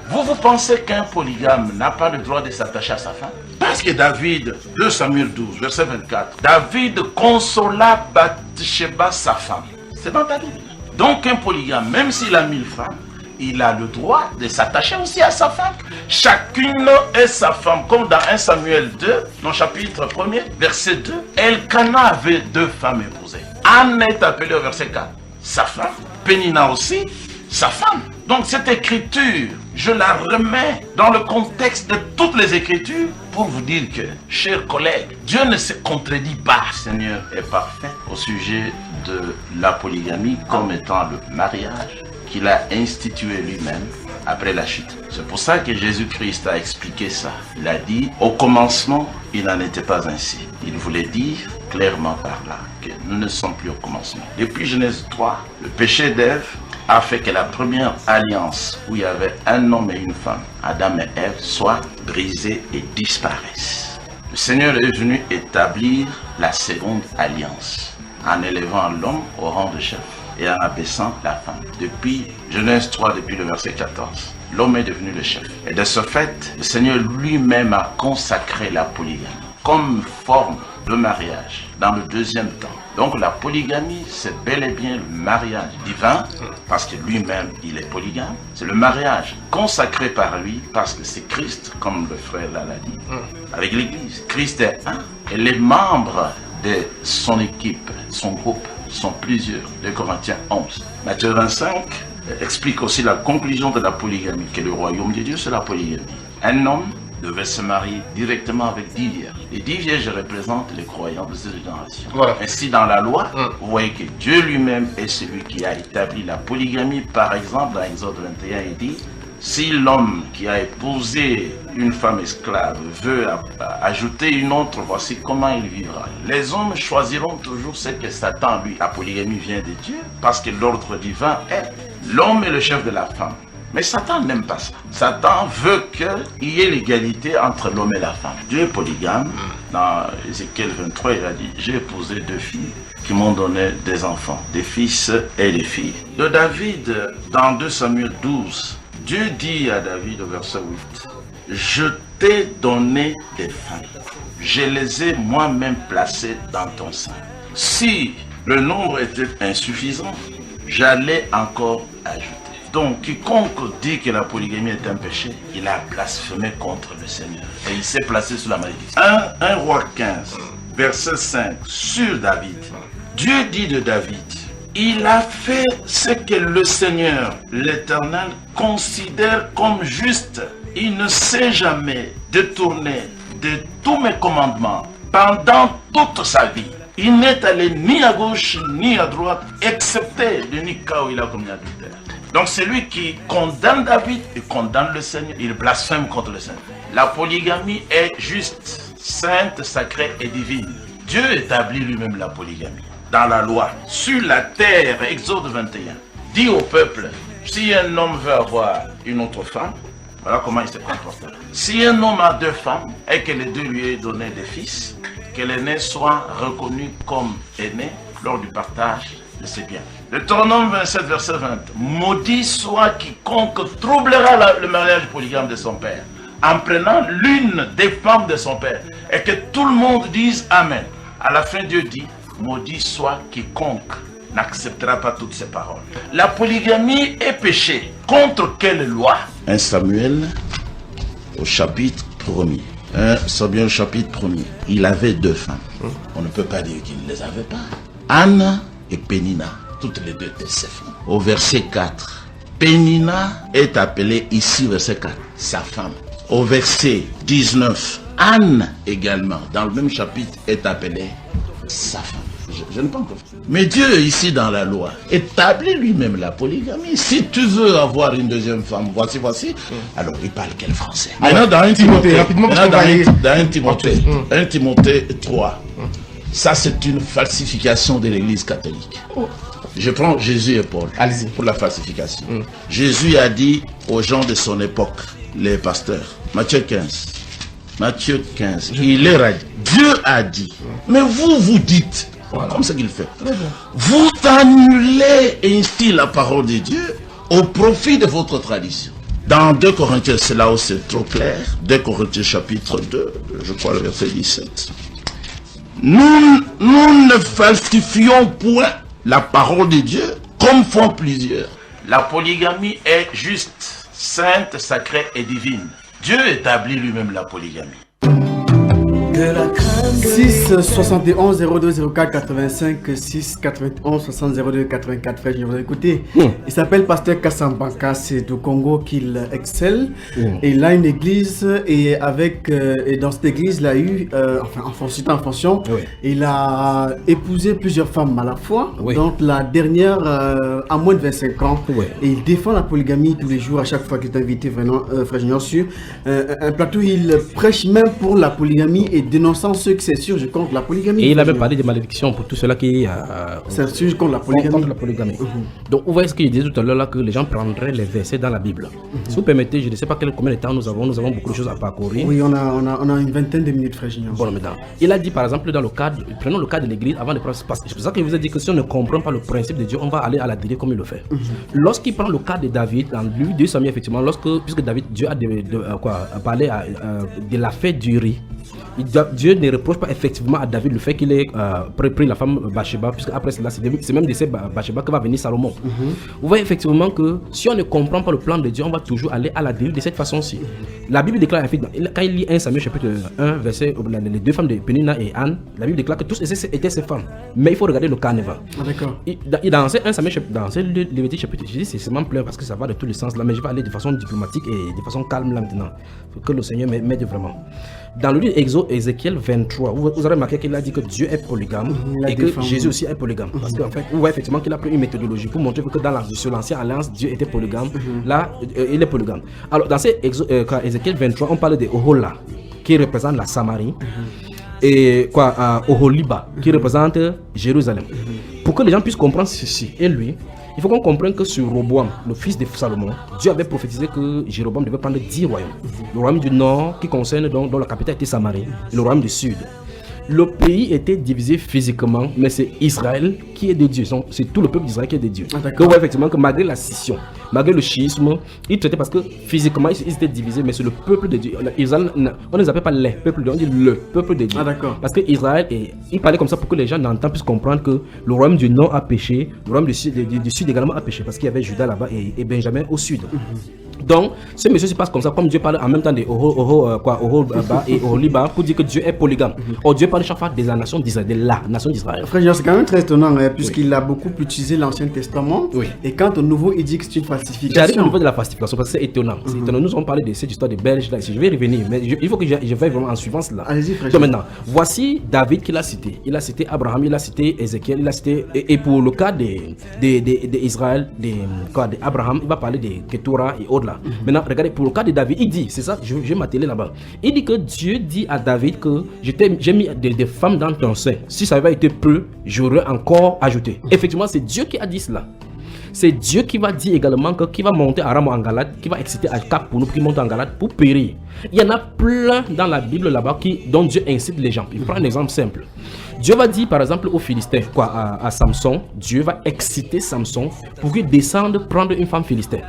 vous pensez qu'un polygame n'a pas le droit de s'attacher à sa femme? Parce que David, 2 Samuel 12, verset 24, David consola Bathsheba sa femme. C'est dans ta Bible. Donc un polygame, même s'il a 1000 femmes, il a le droit de s'attacher aussi à sa femme. Chacune est sa femme, comme dans 1 Samuel 2, dans le chapitre 1er, verset 2. Elkana avait 2 femmes épousées. Anne est appelée au verset 4, sa femme. Pénina aussi, sa femme. Donc cette écriture, je la remets dans le contexte de toutes les écritures pour vous dire que, chers collègues, Dieu ne se contredit pas. Le Seigneur est parfait au sujet de la polygamie comme étant le mariage qu'il a institué lui-même après la chute. C'est pour ça que Jésus-Christ a expliqué ça. Il a dit, au commencement, il n'en était pas ainsi. Il voulait dire clairement par là que nous ne sommes plus au commencement. Depuis Genèse 3, le péché d'Ève a fait que la première alliance où il y avait un homme et une femme, Adam et Ève, soit brisée et disparaisse. Le Seigneur est venu établir la seconde alliance en élevant l'homme au rang de chef et en abaissant la femme. Depuis Genèse 3, depuis le verset 14, l'homme est devenu le chef. Et de ce fait, le Seigneur lui-même a consacré la polygamie comme forme de mariage dans le deuxième temps. Donc la polygamie, c'est bel et bien le mariage divin, parce que lui-même, il est polygame. C'est le mariage consacré par lui, parce que c'est Christ, comme le frère là l'a dit, avec l'Église. Christ est un, et les membres de son équipe, son groupe, sont plusieurs. 2 Corinthiens 11. Matthieu 25 explique aussi la conclusion de la polygamie, que le royaume de Dieu, c'est la polygamie. Un homme devait se marier directement avec 10 vierges. Les 10 vierges représentent les croyants de cette génération. Voilà. Ainsi, dans la loi, vous voyez que Dieu lui-même est celui qui a établi la polygamie. Par exemple, dans Exode 21, il dit, si l'homme qui a épousé une femme esclave veut ajouter une autre, voici comment il vivra. Les hommes choisiront toujours ce que Satan, lui, la polygamie vient de Dieu, parce que l'ordre divin est l'homme est le chef de la femme. Mais Satan n'aime pas ça. Satan veut qu'il y ait l'égalité entre l'homme et la femme. Dieu est polygame. Dans Ézéchiel 23, il a dit, j'ai épousé 2 filles qui m'ont donné des enfants, des fils et des filles. De David, dans 2 Samuel 12, Dieu dit à David au verset 8, je t'ai donné des femmes. Je les ai moi-même placées dans ton sein. Si le nombre était insuffisant, j'allais encore ajouter. Donc, quiconque dit que la polygamie est un péché, il a blasphémé contre le Seigneur. Et il s'est placé sous la malédiction. 1 Roi 15, verset 5, sur David. Dieu dit de David, il a fait ce que le Seigneur, l'Éternel, considère comme juste. Il ne s'est jamais détourné de tous mes commandements pendant toute sa vie. Il n'est allé ni à gauche ni à droite, excepté l'unique cas où il a commis adultère. Donc c'est lui qui condamne David et condamne le Seigneur. Il blasphème contre le Seigneur. La polygamie est juste, sainte, sacrée et divine. Dieu établit lui-même la polygamie. Dans la loi, sur la terre, Exode 21, dit au peuple, si un homme veut avoir une autre femme, voilà comment il se comporte. Si un homme a 2 femmes et que les 2 lui aient donné des fils, que l'aîné soit reconnu comme aîné lors du partage de ses biens. Deutéronome 27, verset 20. Maudit soit quiconque troublera le mariage polygame de son père, en prenant l'une des femmes de son père, et que tout le monde dise Amen. À la fin, Dieu dit, maudit soit quiconque n'acceptera pas toutes ces paroles. La polygamie est péché. Contre quelle loi? 1 Samuel au chapitre 1er. 1 Samuel au chapitre 1er. Il avait 2 femmes. On ne peut pas dire qu'il ne les avait pas. Anne et Pénina. Toutes les 2 étaient ses femmes. Au verset 4. Pénina est appelée ici, verset 4, sa femme. Au verset 19. Anne également, dans le même chapitre, est appelée sa femme. Je ne pense pas. Mais Dieu, ici dans la loi, établit lui-même la polygamie. Si tu veux avoir une deuxième femme, voici. Alors, il parle quel français? Maintenant, dans 1 Timothée, dans 1 Timothée 3, ça c'est une falsification de l'église catholique. Je prends Jésus et Paul pour la falsification. Jésus a dit aux gens de son époque, les pasteurs, Matthieu 15, il leur a dit, Dieu a dit, mais vous dites, comme ce qu'il fait, vous annulez ainsi la parole de Dieu au profit de votre tradition. Dans 2 Corinthiens, c'est là où c'est trop clair, 2 Corinthiens chapitre 2, je crois le verset 17. Nous ne falsifions point la parole de Dieu comme font plusieurs. La polygamie est juste, sainte, sacrée et divine. Dieu établit lui-même la polygamie. 6 71 02 04 85 6 91 60 02 84. Frère, je vous ai écouté. Il s'appelle Pasteur Kassambanka, c'est du Congo qu'il excelle. Et il a une église et dans cette église, il a eu, en fonction, il a épousé plusieurs femmes à la fois. Donc la dernière a moins de 25 ans. Et il défend la polygamie tous les jours, à chaque fois qu'il est invité, vraiment, Frère Junior, sur un plateau. Il prêche même pour la polygamie et dénonçant ceux qui s'insurgent contre la polygamie. Et il avait parlé de malédiction pour tout cela qui s'insurgent contre la polygamie. Donc vous voyez ce que je disais tout à l'heure là, que les gens prendraient les versets dans la Bible. Si vous permettez, je ne sais pas combien de temps nous avons beaucoup de choses à parcourir. Oui, on a une vingtaine de minutes, Frère Junior. Bon, maintenant, il a dit par exemple prenons le cas de l'église avant de prendre, c'est pour ça que je vous ai dit que si on ne comprend pas le principe de Dieu, on va aller à la dérive comme il le fait. Lorsqu'il prend le cas de David, dans lui 2 Samuel, effectivement, puisque Dieu a parlé de la fête du riz, Dieu ne reproche pas effectivement à David le fait qu'il ait pris la femme Bathsheba, puisque après cela, c'est même de cette Bathsheba que va venir Salomon. Vous voyez effectivement que si on ne comprend pas le plan de Dieu, on va toujours aller à la dérive de cette façon-ci. La Bible déclare, quand il lit 1 Samuel chapitre 1, verset, les deux femmes de Pénina et Anne, la Bible déclare que tous étaient ces femmes. Mais il faut regarder le carnaval. D'accord. Dans 1 Samuel, dans Lévitique chapitre, je dis c'est vraiment plein parce que ça va de tous les sens là, mais je vais aller de façon diplomatique et de façon calme là maintenant. Que le Seigneur m'aide vraiment. Dans le livre Ézéchiel 23, vous aurez remarqué qu'il a dit que Dieu est polygame et que Jésus aussi est polygame. Parce qu'en fait, vous voyez effectivement qu'il a pris une méthodologie pour montrer que sur l'ancienne alliance, Dieu était polygame. Là, il est polygame. Alors, dans Ézéchiel 23, on parle de Ohola, qui représente la Samarie, et Oholiba, qui représente Jérusalem. Pour que les gens puissent comprendre ceci, et lui, il faut qu'on comprenne que sur Roboam, le fils de Salomon, Dieu avait prophétisé que Jéroboam devait prendre 10 royaumes. Le royaume du nord, qui concerne dont la capitale était Samarie, et le royaume du sud. Le pays était divisé physiquement, mais c'est Israël qui est de Dieu. C'est tout le peuple d'Israël qui est de Dieu. Donc on voit effectivement que malgré la scission, malgré le schisme, ils traitaient parce que physiquement ils étaient divisés, mais c'est le peuple de Dieu. Israël, on ne les appelle pas les peuples de Dieu, on dit le peuple de Dieu. Parce que Israël, il parlait comme ça pour que les gens n'entendent, puissent comprendre que le royaume du nord a péché, le royaume du sud également a péché, parce qu'il y avait Juda là-bas et Benjamin au sud. Donc, ce monsieur se passe comme ça, comme Dieu parle en même temps de Oholiba et Oholiba pour dire que Dieu est polygame. Or, Dieu parle chaque fois de la nation d'Israël, de la nation d'Israël. Frère, c'est quand même très étonnant, puisqu'il a beaucoup utilisé l'Ancien Testament. Et quand au Nouveau, il dit que c'est une falsification. J'arrive au niveau de la falsification parce que c'est étonnant. C'est étonnant. Nous avons parlé de cette histoire de Belges là. Je vais revenir, mais il faut que je veuille vraiment en suivant cela. Allez-y, frère. Donc maintenant, voici David qu'il a cité. Il a cité Abraham, il a cité Ézéchiel, il a cité. Et pour le cas d'Israël, d'Abraham, il va parler de Ketura et autres là. Maintenant, regardez, pour le cas de David, il dit, c'est ça, je vais m'atteler là-bas. Il dit que Dieu dit à David que j'ai mis des femmes dans ton sein. Si ça avait été peu, j'aurais encore ajouté. Effectivement, c'est Dieu qui a dit cela. C'est Dieu qui va dire également que qui va monter à Ram en Galate, qui va exciter à Cap pour nous, qui monte en Galate pour périr. Il y en a plein dans la Bible là-bas dont Dieu incite les gens. Il prend un exemple simple. Dieu va dire par exemple aux Philistins, à Samson, Dieu va exciter Samson pour qu'il descende prendre une femme philistine.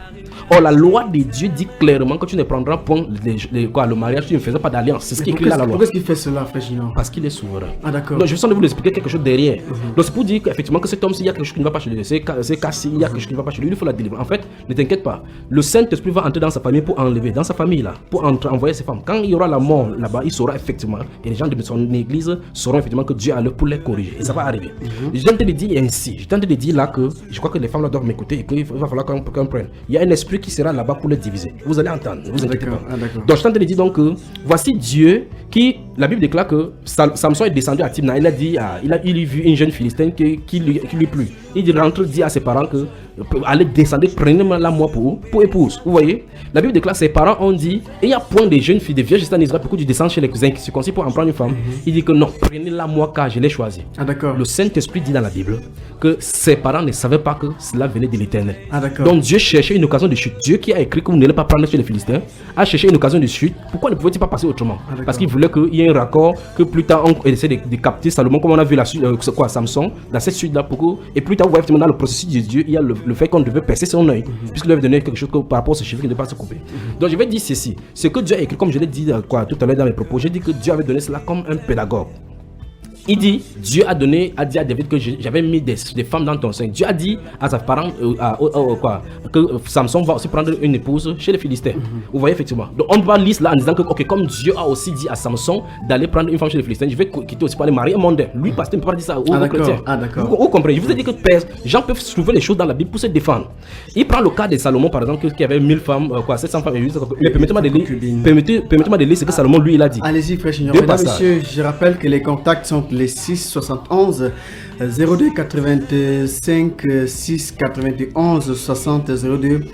Or, la loi de Dieu dit clairement que tu ne prendras point le mariage, tu ne faisais pas d'alliance. C'est ce qui est écrit dans la loi. Pourquoi est-ce qu'il fait cela, frère Gino? Parce qu'il est souverain. Ah, d'accord. Donc, je vais sans vous expliquer quelque chose derrière. Donc, c'est pour dire qu'effectivement, que cet homme, s'il y a quelque chose qui ne va pas chez lui, c'est cassé, il y a quelque chose qui ne va pas chez lui, il faut la délivrer. En fait, ne t'inquiète pas. Le Saint-Esprit va entrer dans sa famille pour enlever, dans sa famille là, pour envoyer ses femmes. Quand il y aura la mort là-bas, il saura effectivement, et les gens de son église sauront effectivement que Dieu a l'œuvre pour les corriger. Et ça va arriver. Je tente de dire ainsi, je tente de dire là que je crois que les femmes là doivent m'écouter et qu'il va falloir qu'on prenne. Il y a un esprit qui sera là-bas pour les diviser. Vous allez entendre, ne vous inquiétez pas. Donc je tente de dire donc que voici Dieu qui, la Bible déclare que Samson est descendu à Timna. Il a dit, il a vu une jeune Philistine qui lui plut. Il rentre, dit à ses parents que allez descendre, prenez-la moi pour épouse. Vous voyez, la Bible déclare, ses parents ont dit, il y a point de jeunes filles, de vierges en Israël, pourquoi tu descends chez les cousins qui se conçuent pour en prendre une femme. Il dit que non, prenez-la moi car je l'ai choisie. Le Saint-Esprit dit dans la Bible que ses parents ne savaient pas que cela venait de l'Éternel. Donc Dieu cherchait une occasion de chute. Dieu qui a écrit que vous n'allez pas prendre chez les Philistins a cherché une occasion de chute. Pourquoi ne pouvait-il pas passer autrement? Parce qu'il voulait qu'il y ait un raccord, que plus tard on essaie de capter Salomon, comme on a vu Samson dans cette suite-là. Et plus tard, vous voyez dans le processus de Dieu, il y a le fait qu'on devait percer son œil, puisqu'il avait donné quelque chose par rapport à ce cheveu qui ne devait pas se couper. Donc je vais dire ceci, ce que Dieu a écrit, comme je l'ai dit tout à l'heure dans mes propos, j'ai dit que Dieu avait donné cela comme un pédagogue. Il dit, Dieu a dit à David que j'avais mis des femmes dans ton sein. Dieu a dit à sa parent que Samson va aussi prendre une épouse chez les Philistins. Vous voyez effectivement. Donc on va lire cela en disant que comme Dieu a aussi dit à Samson d'aller prendre une femme chez les Philistins, je vais quitter aussi pour aller marier un mondain. Lui, pasteur, ne peut pas dire ça aux chrétiens. Vous comprenez? Je vous ai dit que les gens peuvent trouver les choses dans la Bible pour se défendre. Il prend le cas de Salomon par exemple, qui avait 1000 femmes, 700 femmes. Mais permettez-moi de lire ce que Salomon lui il a dit. Allez-y, frère Chignor. Mesdames, messieurs, je rappelle que les contacts sont les 6 71 02 85 6 91 60 02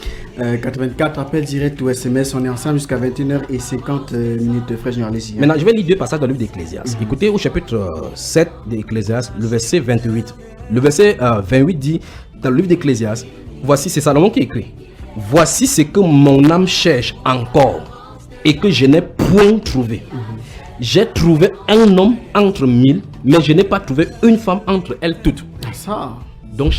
84. Appel direct ou SMS. On est ensemble jusqu'à 21h50 frère Chignor. Allez-y. Maintenant, je vais lire deux passages dans le livre d'Ecclésiaste. Écoutez au chapitre 7 d'Ecclésiaste, le verset 28. Le verset 28 dit dans le livre d'Ecclésiaste, voici, c'est Salomon qui écrit, voici ce que mon âme cherche encore et que je n'ai point trouvé. J'ai trouvé un homme entre 1000, mais je n'ai pas trouvé une femme entre elles toutes. Donc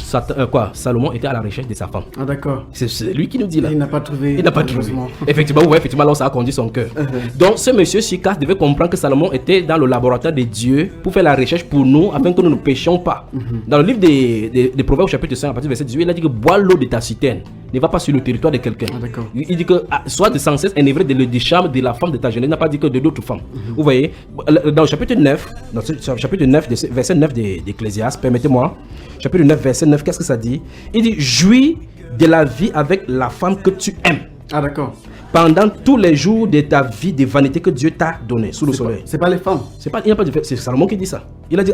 Salomon était à la recherche de sa femme. Ah d'accord. C'est lui qui nous dit là. Il n'a pas trouvé. Il n'a pas trouvé. Effectivement, alors ça a conduit son cœur. Donc ce monsieur Chikas devait comprendre que Salomon était dans le laboratoire de Dieu pour faire la recherche pour nous afin que nous ne péchions pas. Dans le livre des Proverbes chapitre 5 à partir du verset 18, il a dit que bois l'eau de ta citerne, ne va pas sur le territoire de quelqu'un. Il dit que sois sans cesse enivré du charme de la femme de ta jeunesse. Il n'a pas dit que de d'autres femmes. Vous voyez, dans le chapitre 9, verset 9 d'Ecclésiaste, permettez-moi, chapitre 9, verset 9, qu'est-ce que ça dit? Il dit, jouis de la vie avec la femme que tu aimes. Ah d'accord. Pendant tous les jours de ta vie de vanité que Dieu t'a donné sous le soleil. C'est pas les femmes. C'est Salomon qui dit ça. Il a dit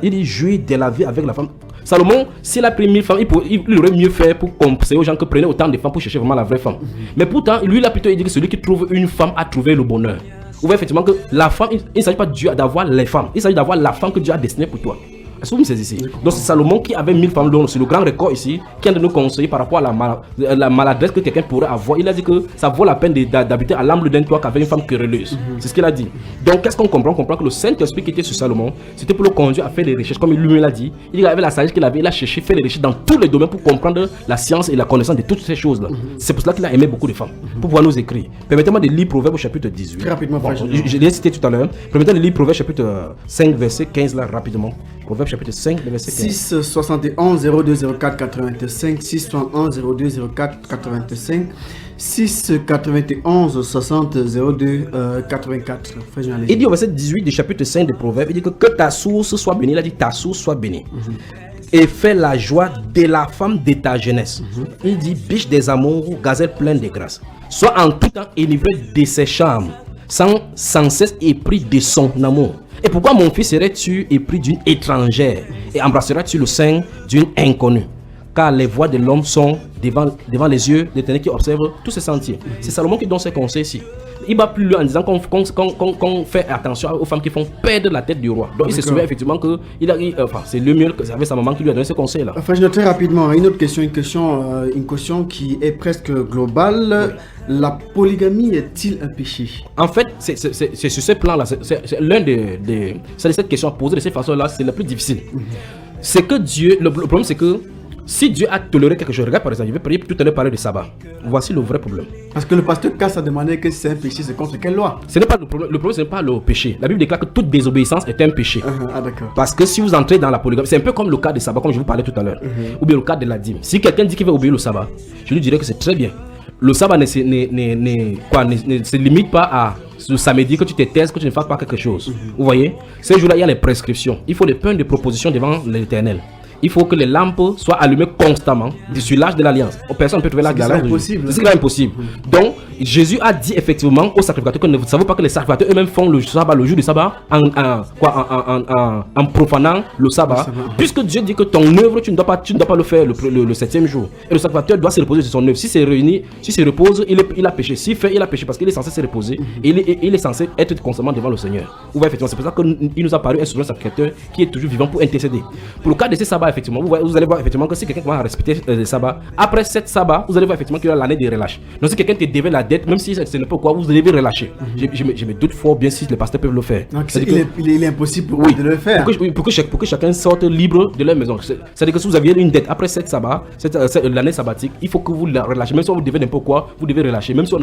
il dit jouir de la vie avec la femme. Salomon, s'il a pris 1000 femmes, il aurait mieux fait pour conseiller aux gens que prenez autant de femmes pour chercher vraiment la vraie femme. Mais pourtant, lui il a plutôt dit que celui qui trouve une femme a trouvé le bonheur. Vous voyez effectivement que la femme, il ne s'agit pas de Dieu d'avoir les femmes, il s'agit d'avoir la femme que Dieu a destinée pour toi. Est-ce que vous me saisissez? Donc c'est Salomon qui avait 1000 femmes, c'est le grand record ici, qui vient de nous conseiller par rapport à la maladresse que quelqu'un pourrait avoir. Il a dit que ça vaut la peine d'habiter à l'âme d'un toit qu'avec une femme querelleuse. C'est ce qu'il a dit. Donc qu'est-ce qu'on comprend? On comprend que le Saint-Esprit qui était sur Salomon, c'était pour le conduire à faire des recherches, comme lui l'a dit. Il avait la sagesse qu'il avait, il a cherché, fait des recherches dans tous les domaines pour comprendre la science et la connaissance de toutes ces choses-là. C'est pour cela qu'il a aimé beaucoup de femmes, pour pouvoir nous écrire. Permettez-moi de lire Proverbes au chapitre 18. Très rapidement, je l'ai cité tout à l'heure. Permettez-moi de lire Proverbes chapitre 5, verset 15 là, rapidement. Proverbes chapitre 5, verset 15. 6 71 02 04 85 6 71 02 04 85 6 91 60 02 84. Il dit au verset 18 du chapitre 5 de Proverbes, il dit que ta source soit bénie. Il a dit ta source soit bénie. Et fais la joie de la femme de ta jeunesse. Il dit biche des amours, gazelle pleine de grâce. Sois en tout temps enivré de ses charmes, sans cesse épris de son amour. Et pourquoi mon fils serais-tu épris d'une étrangère et embrasseras-tu le sein d'une inconnue? Car les voies de l'homme sont devant les yeux de l'Éternel qui observe tous ses sentiers. C'est Salomon qui donne ses conseils ici. Il va plus loin en disant qu'on fait attention aux femmes qui font perdre la tête du roi. Donc il se souvient effectivement que c'est le mieux que avec sa maman qui lui a donné ces conseils là. Enfin, je note très rapidement une autre question, une question qui est presque globale. La polygamie est-il un péché? En fait, c'est sur ce plan là, c'est l'un des cette question à poser de cette façon là, c'est la plus difficile. C'est que Dieu, le problème c'est que si Dieu a toléré quelque chose, regarde par exemple, je vais prier tout à l'heure parler de sabbat. Voici le vrai problème. Parce que le pasteur Cass a demandé que c'est un péché, c'est contre quelle loi? Ce n'est pas le problème, ce n'est pas le péché. La Bible déclare que toute désobéissance est un péché. Ah d'accord. Parce que si vous entrez dans la polygamie, c'est un peu comme le cas de sabbat, comme je vous parlais tout à l'heure, ou bien le cas de la dîme. Si quelqu'un dit qu'il va obéir le sabbat, je lui dirais que c'est très bien. Le sabbat ne se limite pas à le samedi que tu te taises, que tu ne fasses pas quelque chose. Vous voyez, ces jours-là, il y a les prescriptions. Il faut des points de proposition devant l'Éternel. Il faut que les lampes soient allumées constamment sur l'âge de l'alliance. Personne ne peut trouver l'âge de l'alliance. C'est impossible. Donc, Jésus a dit effectivement aux sacrificateurs que ne savez pas que les sacrificateurs eux-mêmes font le sabbat, le jour du sabbat, en profanant le sabbat. Puisque Dieu dit que ton œuvre, tu ne dois pas le faire le 7e jour. Et le sacrificateur doit se reposer sur son œuvre. Si c'est réuni, s'il se repose, il a péché. S'il fait, il a péché parce qu'il est censé se reposer. Et il est censé être constamment devant le Seigneur. Vous voyez, effectivement, c'est pour ça qu'il nous a paru un souverain sacrificateur qui est toujours vivant pour intercéder. Pour le cas de ces sabbats, effectivement, vous allez voir effectivement que si quelqu'un commence à respecter le sabbat, après 7 sabbats, vous allez voir effectivement qu'il y a l'année de relâche. Donc si quelqu'un te devait la dette, même si ce n'est pas quoi, vous devez relâcher. Je me doute fort bien si les pasteurs peuvent le faire. Donc il est impossible pour eux de le faire. Pour que chacun sorte libre de leur maison. C'est-à-dire que si vous aviez une dette après 7 sabbats, l'année sabbatique, il faut que vous la relâchez. Même si vous devez n'importe quoi, vous devez relâcher. Même si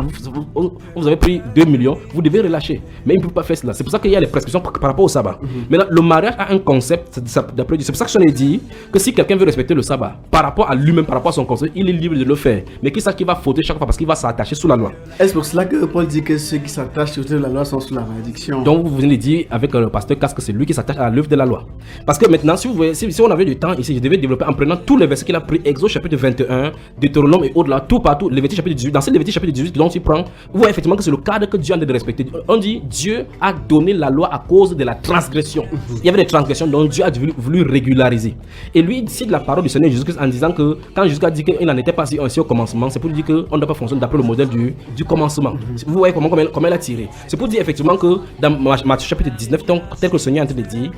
vous avez pris 2 millions, vous devez relâcher. Mais il ne peut pas faire cela. C'est pour ça qu'il y a les prescriptions par rapport au sabbat. Maintenant, le mariage a un concept d'après Dieu. C'est pour ça que je l'ai dit que si quelqu'un veut respecter le sabbat par rapport à lui-même, par rapport à son conseil, il est libre de le faire. Mais qui sache qu'il va fauter chaque fois parce qu'il va s'attacher sous la loi. Est-ce pour cela que Paul dit que ceux qui s'attachent sur la loi sont sous la malédiction? Donc vous venez de dire avec le pasteur Casque que c'est lui qui s'attache à l'œuvre de la loi. Parce que maintenant, si vous voyez, si on avait du temps ici, je devais développer en prenant tous les versets qu'il a pris, Exode chapitre 21, Deutéronome et au-delà, tout partout, Lévitique chapitre 18. Dans ce Lévitique chapitre 18 dont il prend, vous voyez effectivement que c'est le cadre que Dieu a de respecter. On dit Dieu a donné la loi à cause de la transgression. Il y avait des transgressions dont Dieu a voulu régulariser. Et lui, il cite la parole du Seigneur Jésus-Christ en disant que quand Jésus a dit qu'il n'en était pas si au commencement, c'est pour dire qu'on ne doit pas fonctionner d'après le modèle du du commencement. Vous voyez comment elle a tiré. C'est pour dire effectivement que dans Matthieu chapitre 19, tel que le Seigneur est en train de dire,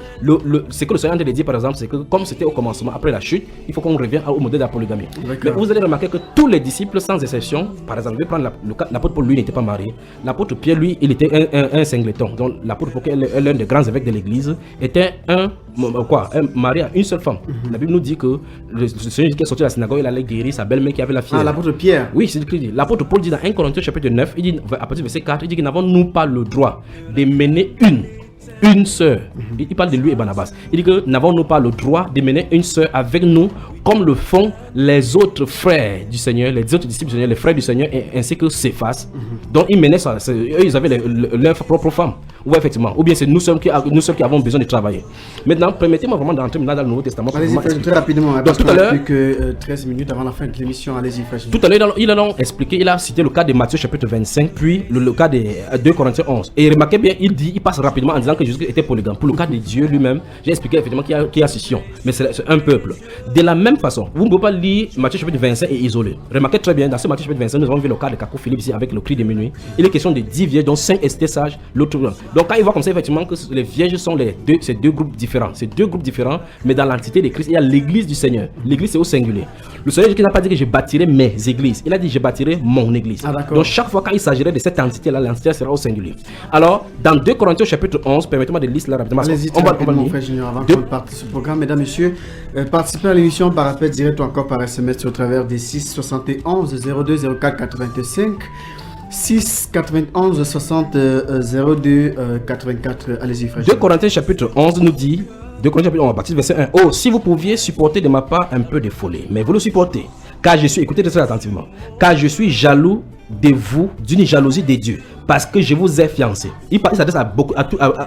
ce que le Seigneur est en train de dire par exemple, c'est que comme c'était au commencement, après la chute, il faut qu'on revienne au modèle de la polygamie. Mais vous allez remarquer que tous les disciples, sans exception, par exemple, je vais prendre l'apôtre Paul, lui n'était pas marié. L'apôtre Pierre, lui, il était un singleton. Donc l'apôtre Paul, l'un des grands évêques de l'église, était un marié à une seule femme. La Bible nous dit que le Seigneur qui est sorti de la synagogue, il allait guérir sa belle-mère qui avait la fièvre. Ah, l'apôtre Pierre. Oui, c'est ce qu'il dit. L'apôtre Paul dit dans 1 Corinthiens chapitre 9, il dit, à partir du verset 4, il dit que n'avons-nous pas le droit de mener une sœur. Il parle de lui et Barnabas. Il dit que n'avons-nous pas le droit de mener une sœur avec nous comme le font les autres frères du Seigneur, les autres disciples du Seigneur, les frères du Seigneur, ainsi que Céphas. Donc ils menaient ça. Eux, ils avaient leur propre femme. Oui, effectivement. Ou bien c'est nous seuls qui avons besoin de travailler. Maintenant, permettez-moi vraiment d'entrer dans le Nouveau Testament. Allez-y, très rapidement. Donc, tout à l'heure, plus que 13 minutes avant la fin de l'émission. Allez-y, frère. Tout à l'heure, il a donc expliqué, il a cité le cas de Matthieu chapitre 25, puis le cas de 2 Corinthiens 11. Et remarquez bien, il passe rapidement en disant que Jésus était polygame. Pour le cas de Dieu lui-même, j'ai expliqué effectivement qu'il y a scission. Mais c'est un peuple. De la même façon, vous ne pouvez pas lire Matthieu chapitre 25 et isolé. Remarquez très bien, dans ce Matthieu chapitre 25, nous avons vu le cas de Caco Philippe ici avec le cri de minuit. Il est question de 10 vierges, dont 5 étaient sages, l'autre. Donc quand il voit comme ça, effectivement, que les vierges sont ces deux groupes différents. C'est deux groupes différents, mais dans l'entité de Christ, il y a l'église du Seigneur. L'église, c'est au singulier. Le Seigneur n'a pas dit que je bâtirai mes églises. Il a dit je bâtirai mon église. Donc chaque fois quand il s'agirait de cette entité-là, l'entité sera au singulier. Alors, dans 2 Corinthiens chapitre 11, permettez-moi de lire cela rapidement. Allez-y, on va le frère Junior, avant qu'on parte de ce programme. Mesdames, messieurs, participez à l'émission par appel direct ou encore par SMS au travers des 6 71 02 04 85. 6 91 60 02 84. Allez-y, frère. 2 Corinthiens chapitre 11 nous dit, 2 Corinthiens chapitre 11, à partir du verset 1. Oh, si vous pouviez supporter de ma part un peu de folie, mais vous le supportez, car je suis, écoutez très attentivement, car je suis jaloux de vous d'une jalousie de Dieu, parce que je vous ai fiancé. Il s'adresse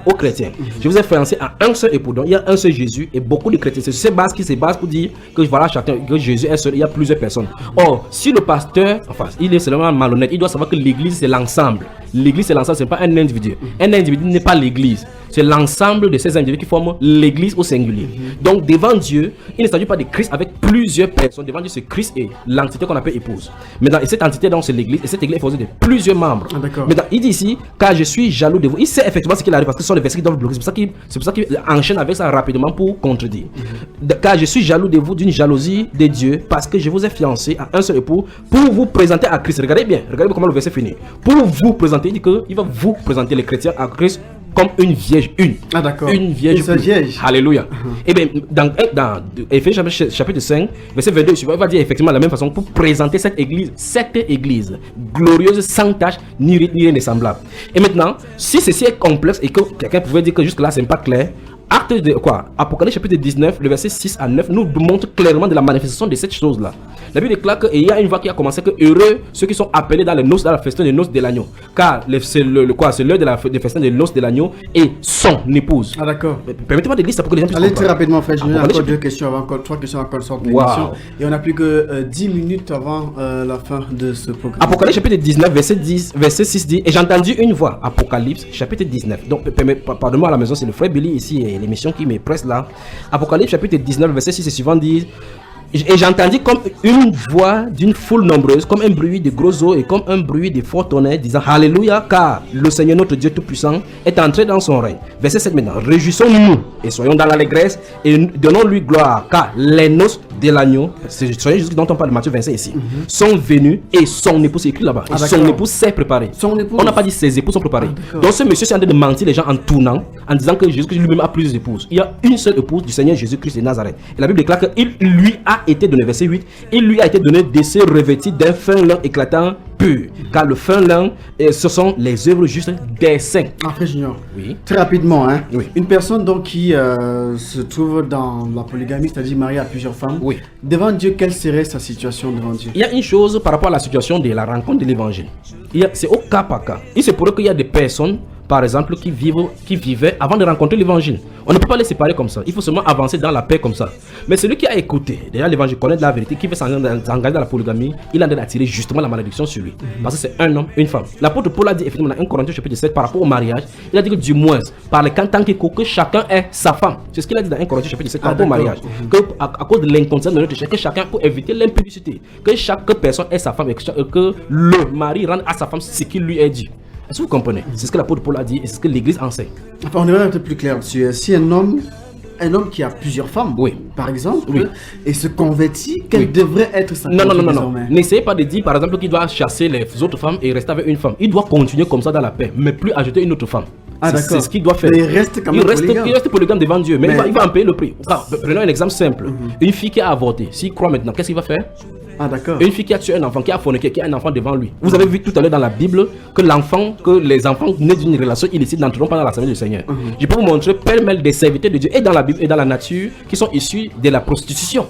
aux chrétiens. Je vous ai fiancé à un seul époux. Donc il y a un seul Jésus et beaucoup de chrétiens. C'est ces bases qui se basent pour dire que voilà, chacun, que Jésus est seul. Il y a plusieurs personnes. Or, si le pasteur, enfin, il est seulement malhonnête, il doit savoir que l'église c'est l'ensemble. L'église c'est l'ensemble, c'est pas un individu. Un individu n'est pas l'église. C'est l'ensemble de ces individus qui forment l'église au singulier. Donc devant Dieu, il ne s'agit pas de Christ avec plusieurs personnes. Devant Dieu, c'est Christ et l'entité qu'on appelle épouse. Maintenant, et cette entité donc c'est l'église. Et cette église est formée de plusieurs membres. Maintenant, il dit ici, car je suis jaloux de vous. Il sait effectivement ce qu'il arrive parce que ce sont les versets qui doivent bloquer. C'est pour ça qu'il enchaîne avec ça rapidement pour contredire. Car je suis jaloux de vous d'une jalousie de Dieu parce que je vous ai fiancé à un seul époux pour vous présenter à Christ. Regardez bien comment le verset finit. Pour vous présenter, il dit qu'il va vous présenter les chrétiens à Christ comme une vierge une. Ah d'accord. Une vierge. Alléluia. Et bien, dans Éphésiens chapitre 5, verset 22, il va dire effectivement de la même façon pour présenter cette église glorieuse, sans tache, ni rien de semblable. Et maintenant, si ceci est complexe et que quelqu'un pouvait dire que jusque-là, c'est pas clair, acte de quoi? Apocalypse chapitre 19, le verset 6 à 9 nous montre clairement de la manifestation de cette chose-là. La Bible déclare qu'il y a une voix qui a commencé que heureux ceux qui sont appelés dans les noces, dans la festin des noces de l'agneau. Car c'est l'heure de festin des noces de l'agneau et son épouse. Ah d'accord. Permettez-moi de lire ça pour que les gens puissent comprendre. Allez très rapidement, frère. J'ai encore 2 questions avant, encore 3 questions encore sortent de l'émission. Et on n'a plus que 10 minutes avant la fin de ce programme. Apocalypse chapitre 19, verset 6 dit, et j'ai entendu une voix. Apocalypse chapitre 19. Donc, pardonnez-moi à la maison, c'est le frère Billy ici et l'émission qui me presse là. Apocalypse chapitre 19, verset 6 et suivant dit, et j'entendis comme une voix d'une foule nombreuse, comme un bruit de gros eaux et comme un bruit de fort tonnerre, disant Alléluia, car le Seigneur notre Dieu Tout-Puissant est entré dans son règne. Verset 7 maintenant. Réjouissons-nous et soyons dans l'allégresse et donnons-lui gloire, car les noces de l'agneau, c'est Jésus dont on parle de Matthieu 25 ici, sont venus et son épouse, c'est écrit là-bas, et son épouse s'est préparée. On n'a pas dit ses épouses sont préparées. Donc ce monsieur c'est en train de mentir les gens en tournant, en disant que Jésus lui-même a plusieurs épouses. Il y a une seule épouse du Seigneur Jésus-Christ de Nazareth. Et la Bible déclare qu'il lui a été donné, verset 8, il lui a été donné de se revêtir d'un fin lin éclatant pur, car le fin lin, ce sont les œuvres justes des saints. Frère Junior, oui. Très rapidement, hein. Oui. Une personne donc qui se trouve dans la polygamie, c'est-à-dire mariée à plusieurs femmes, oui. Devant Dieu, quelle serait sa situation devant Dieu? Il y a une chose par rapport à la situation de la rencontre de l'évangile. C'est au cas par cas. Il se pourrait qu'il y a des personnes, par exemple, qui vivaient avant de rencontrer l'évangile. On ne peut pas les séparer comme ça. Il faut seulement avancer dans la paix comme ça. Mais celui qui a écouté, déjà l'évangile, connaît de la vérité, qui veut s'engager dans la polygamie, il a d'attirer justement la malédiction sur lui. Parce que c'est un homme, une femme. L'apôtre Paul a dit effectivement dans 1 Corinthiens chapitre 7 par rapport au mariage, il a dit que du moins, par les tant que chacun est sa femme. C'est ce qu'il a dit dans 1 Corinthiens chapitre 7 par rapport au mariage. Que à cause de l'inconscience de notre chair, que chacun pour éviter l'impudicité, que chaque personne est sa femme et que le mari rende à sa femme ce qu'il lui est dit. Est-ce que vous comprenez? C'est ce que l'apôtre Paul a dit et c'est ce que l'église enseigne. Enfin, on est un peu plus clair dessus. Si un homme qui a plusieurs femmes, par exemple, et se convertit, quelle devrait être sa conduite désormais? N'essayez pas de dire par exemple qu'il doit chasser les autres femmes et rester avec une femme. Il doit continuer comme ça dans la paix, mais plus ajouter une autre femme. C'est ce qu'il doit faire. Mais il reste quand même polygame. Il reste polygame devant Dieu, mais il va en payer le prix. Prenons un exemple simple. Une fille qui a avorté, s'il croit maintenant, qu'est-ce qu'il va faire? Une fille qui a tué un enfant, qui a forniqué, qui a un enfant devant lui. Vous avez vu tout à l'heure dans la Bible que les enfants nés d'une relation illicite n'entreront pas dans l'assemblée du Seigneur. Je peux vous montrer pêle-mêle des serviteurs de Dieu et dans la Bible et dans la nature qui sont issus de la prostitution.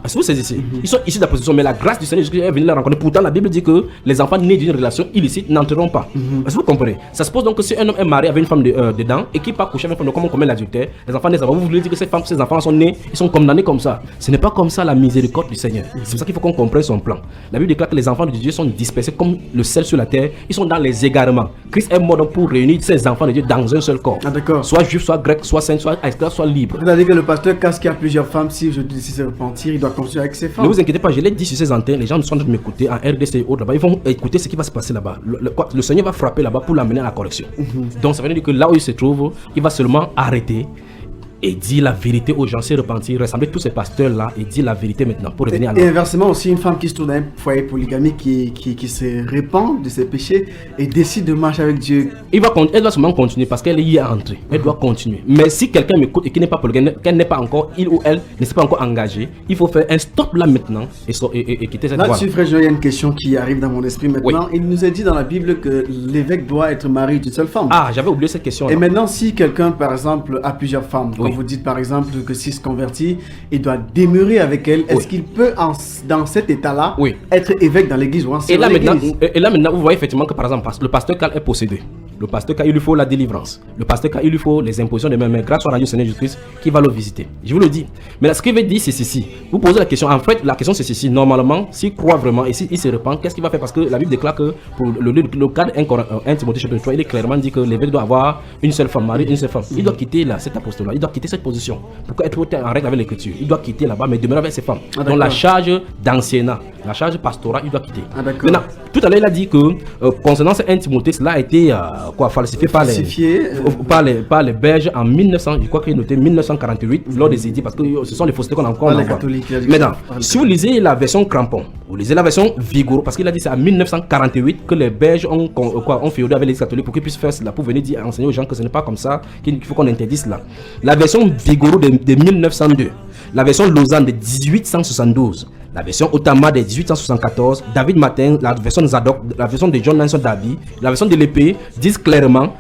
Est-ce que vous saisissez? Ils sont issus de la prostitution, mais la grâce du Seigneur est venue les rencontrer. Pourtant, la Bible dit que les enfants nés d'une relation illicite n'entreront pas. Est-ce que vous comprenez? Ça suppose donc que si un homme est marié avec une femme dedans et qui part coucher avec une femme, comme on commet l'adultère, les enfants naissent avant. Vous voulez dire que ces enfants sont nés, ils sont condamnés comme ça? Ce n'est pas comme ça la miséricorde du Seigneur. C'est pour ça qu'il faut qu'on comprenne son plan. La Bible déclare que les enfants de Dieu sont dispersés comme le sel sur la terre. Ils sont dans les égarements. Christ est mort donc pour réunir ces enfants de Dieu dans un seul corps. Soit juif, soit grec, soit saint, soit esclave, soit libre. C'est-à-dire que le pasteur, quand il y a plusieurs femmes, si aujourd'hui décide de se repentir, il doit continuer avec ses femmes. Ne vous inquiétez pas, je l'ai dit sur ces antennes. Les gens sont en train de m'écouter en RDC et autres là-bas. Ils vont écouter ce qui va se passer là-bas. Le Seigneur va frapper là-bas pour l'amener à la correction. Donc ça veut dire que là où il se trouve, il va seulement arrêter et dire la vérité aux gens, se repentir, rassembler tous ces pasteurs-là et dire la vérité maintenant pour revenir à l'ordre. Et inversement aussi, une femme qui se trouve dans un foyer polygamique qui se répand de ses péchés et décide de marcher avec Dieu. Elle doit seulement continuer parce qu'elle y est entrée. Elle doit continuer. Mais si quelqu'un m'écoute et qui n'est pas polygame, qu'elle n'est pas encore, il ou elle ne s'est pas encore engagé, il faut faire un stop là maintenant et quitter cette voie. Là-dessus, frère, il y a une question qui arrive dans mon esprit maintenant. Il nous est dit dans la Bible que l'évêque doit être marié d'une seule femme. Ah, j'avais oublié cette question. Et maintenant, si quelqu'un, par exemple, a plusieurs femmes, vous dites par exemple que s'il se convertit, il doit demeurer avec elle. Est-ce qu'il peut, dans cet état-là, être évêque dans l'église ou et là maintenant, vous voyez effectivement que par exemple, le pasteur Cal est possédé. Le pasteur Cal, il lui faut la délivrance. Le pasteur Cal, il lui faut les impositions de même. Mais grâce au Seigneur Jésus-Christ qui va le visiter. Je vous le dis. Mais là, ce qu'il veut dire, c'est ceci. Vous posez la question. En fait, la question, c'est ceci. Normalement, s'il croit vraiment et s'il se repent, qu'est-ce qu'il va faire? Parce que la Bible déclare que pour le cadre 1 Timothée chapitre 3, il est clairement dit que l'évêque doit avoir une seule femme, mariée, une seule femme. Il doit quitter cet apostolat. Il doit quitter cette position. Pour être en règle avec l'écriture, il doit quitter là-bas, mais demeurer avec ses femmes. Donc la charge d'anciennat, la charge pastorale, il doit quitter. Maintenant, tout à l'heure, il a dit que concernant ce 1 Timothée, cela a été falsifié par les Belges en 1900, je crois qu'il est noté 1948, lors des édits, parce que ce sont les faussetés qu'on a encore. Maintenant, si vous lisez la version crampon, vous lisez la version Vigouroux, parce qu'il a dit c'est en 1948 que les Belges ont féodé avec les catholiques pour qu'ils puissent faire cela, pour venir dire, enseigner aux gens que ce n'est pas comme ça, qu'il faut qu'on interdise cela. La version Vigouroux de 1902, la version Lausanne de 1872, la version Otama de 1874, David Martin, la version Zadok, la version de John Nelson Darby, la version de l'épée disent clairement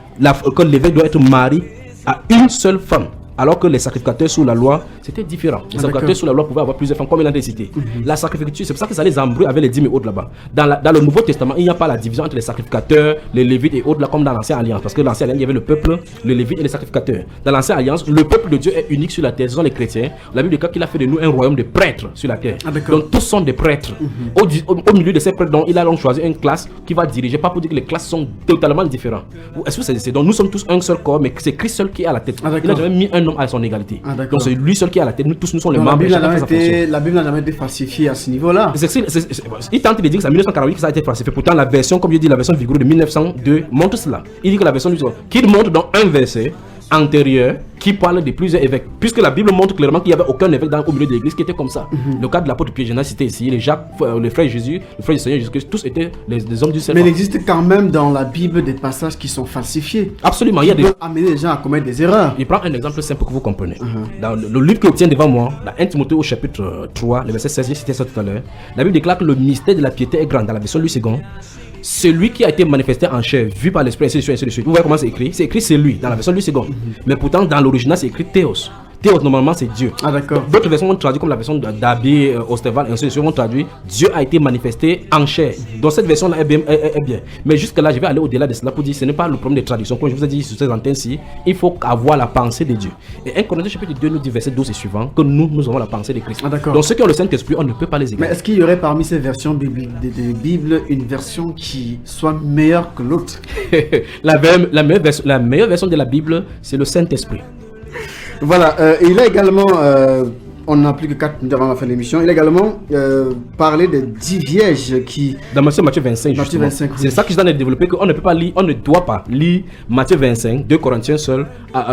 que l'évêque doit être marié à une seule femme. Alors que les sacrificateurs sous la loi, c'était différent. Les sacrificateurs sous la loi pouvaient avoir plusieurs femmes, comme il a cité. La sacrificature, c'est pour ça que ça les embrouille avec les dîmes et autres là-bas. Dans le Nouveau Testament, il n'y a pas la division entre les sacrificateurs, les lévites et autres là, comme dans l'Ancienne Alliance. Parce que l'Ancienne Alliance, il y avait le peuple, le lévite et les sacrificateurs. Dans l'Ancienne Alliance, le peuple de Dieu est unique sur la terre. Ce sont les chrétiens. La Bible déclare qu'il a fait de nous un royaume de prêtres sur la terre. Donc tous sont des prêtres. Au milieu de ces prêtres, donc, il a donc choisi une classe qui va diriger, pas pour dire que les classes sont totalement différentes. Est-ce que c'est donc nous sommes tous un seul corps, mais c'est Christ seul qui est à la tête. Il n'a jamais mis un homme à son égalité. Donc c'est lui seul qui est à la tête. Nous tous, nous sommes les membres. La Bible n'a jamais été falsifiée à ce niveau-là. Il tente de dire que c'est en 1948 que ça a été falsifié. Pourtant, la version, comme je dis, la version Vigouroux de 1902 montre cela. Il dit que la version qu'il montre dans un verset antérieur qui parle de plusieurs évêques, puisque la Bible montre clairement qu'il n'y avait aucun évêque au milieu de l'église qui était comme ça. Le cas de l'apôtre Pierre, j'ai cité ici, les Jacques, le frère Jésus, le frère du Seigneur Jésus-Christ, tous étaient des hommes du Seigneur. Mais il existe quand même dans la Bible des passages qui sont falsifiés. Absolument, il y a des amener les gens à commettre des erreurs. Il prend un exemple simple que vous comprenez. Dans le livre que tient devant moi, dans 1 Timothée au chapitre 3, le verset 16, j'ai cité ça tout à l'heure. La Bible déclare que le mystère de la piété est grand. Dans la version Louis II, celui qui a été manifesté en chair, vu par l'esprit, ainsi de suite. Vous voyez comment c'est écrit? C'est écrit c'est lui dans la version Louis II. Mais pourtant, dans l'original, c'est écrit Théos. Théos, normalement, c'est Dieu. Ah, d'accord. D'autres versions vont traduire comme la version d'Abbé, Osterval, et ainsi de suite, vont traduire Dieu a été manifesté en chair. Donc, cette version-là est bien. Mais jusque-là, je vais aller au-delà de cela pour dire ce n'est pas le problème des traductions. Comme je vous ai dit sur ces antennes-ci, il faut avoir la pensée de Dieu. Et 1 Corinthiens chapitre 2 nous dit, verset 12 et suivant, que nous avons la pensée de Christ. Ah, d'accord. Donc, ceux qui ont le Saint-Esprit, on ne peut pas les égaler. Mais est-ce qu'il y aurait parmi ces versions de Bible une version qui soit meilleure que l'autre? la meilleure version de la Bible, c'est le Saint-Esprit. Voilà, il a également, on n'a plus que 4 minutes avant la fin de l'émission, il a également parlé des 10 vierges qui... Dans Matthieu 25, Matthieu 25, oui. C'est ça que je viens de développer, qu'on ne peut pas lire, on ne doit pas lire Matthieu 25, 2 Corinthiens seul,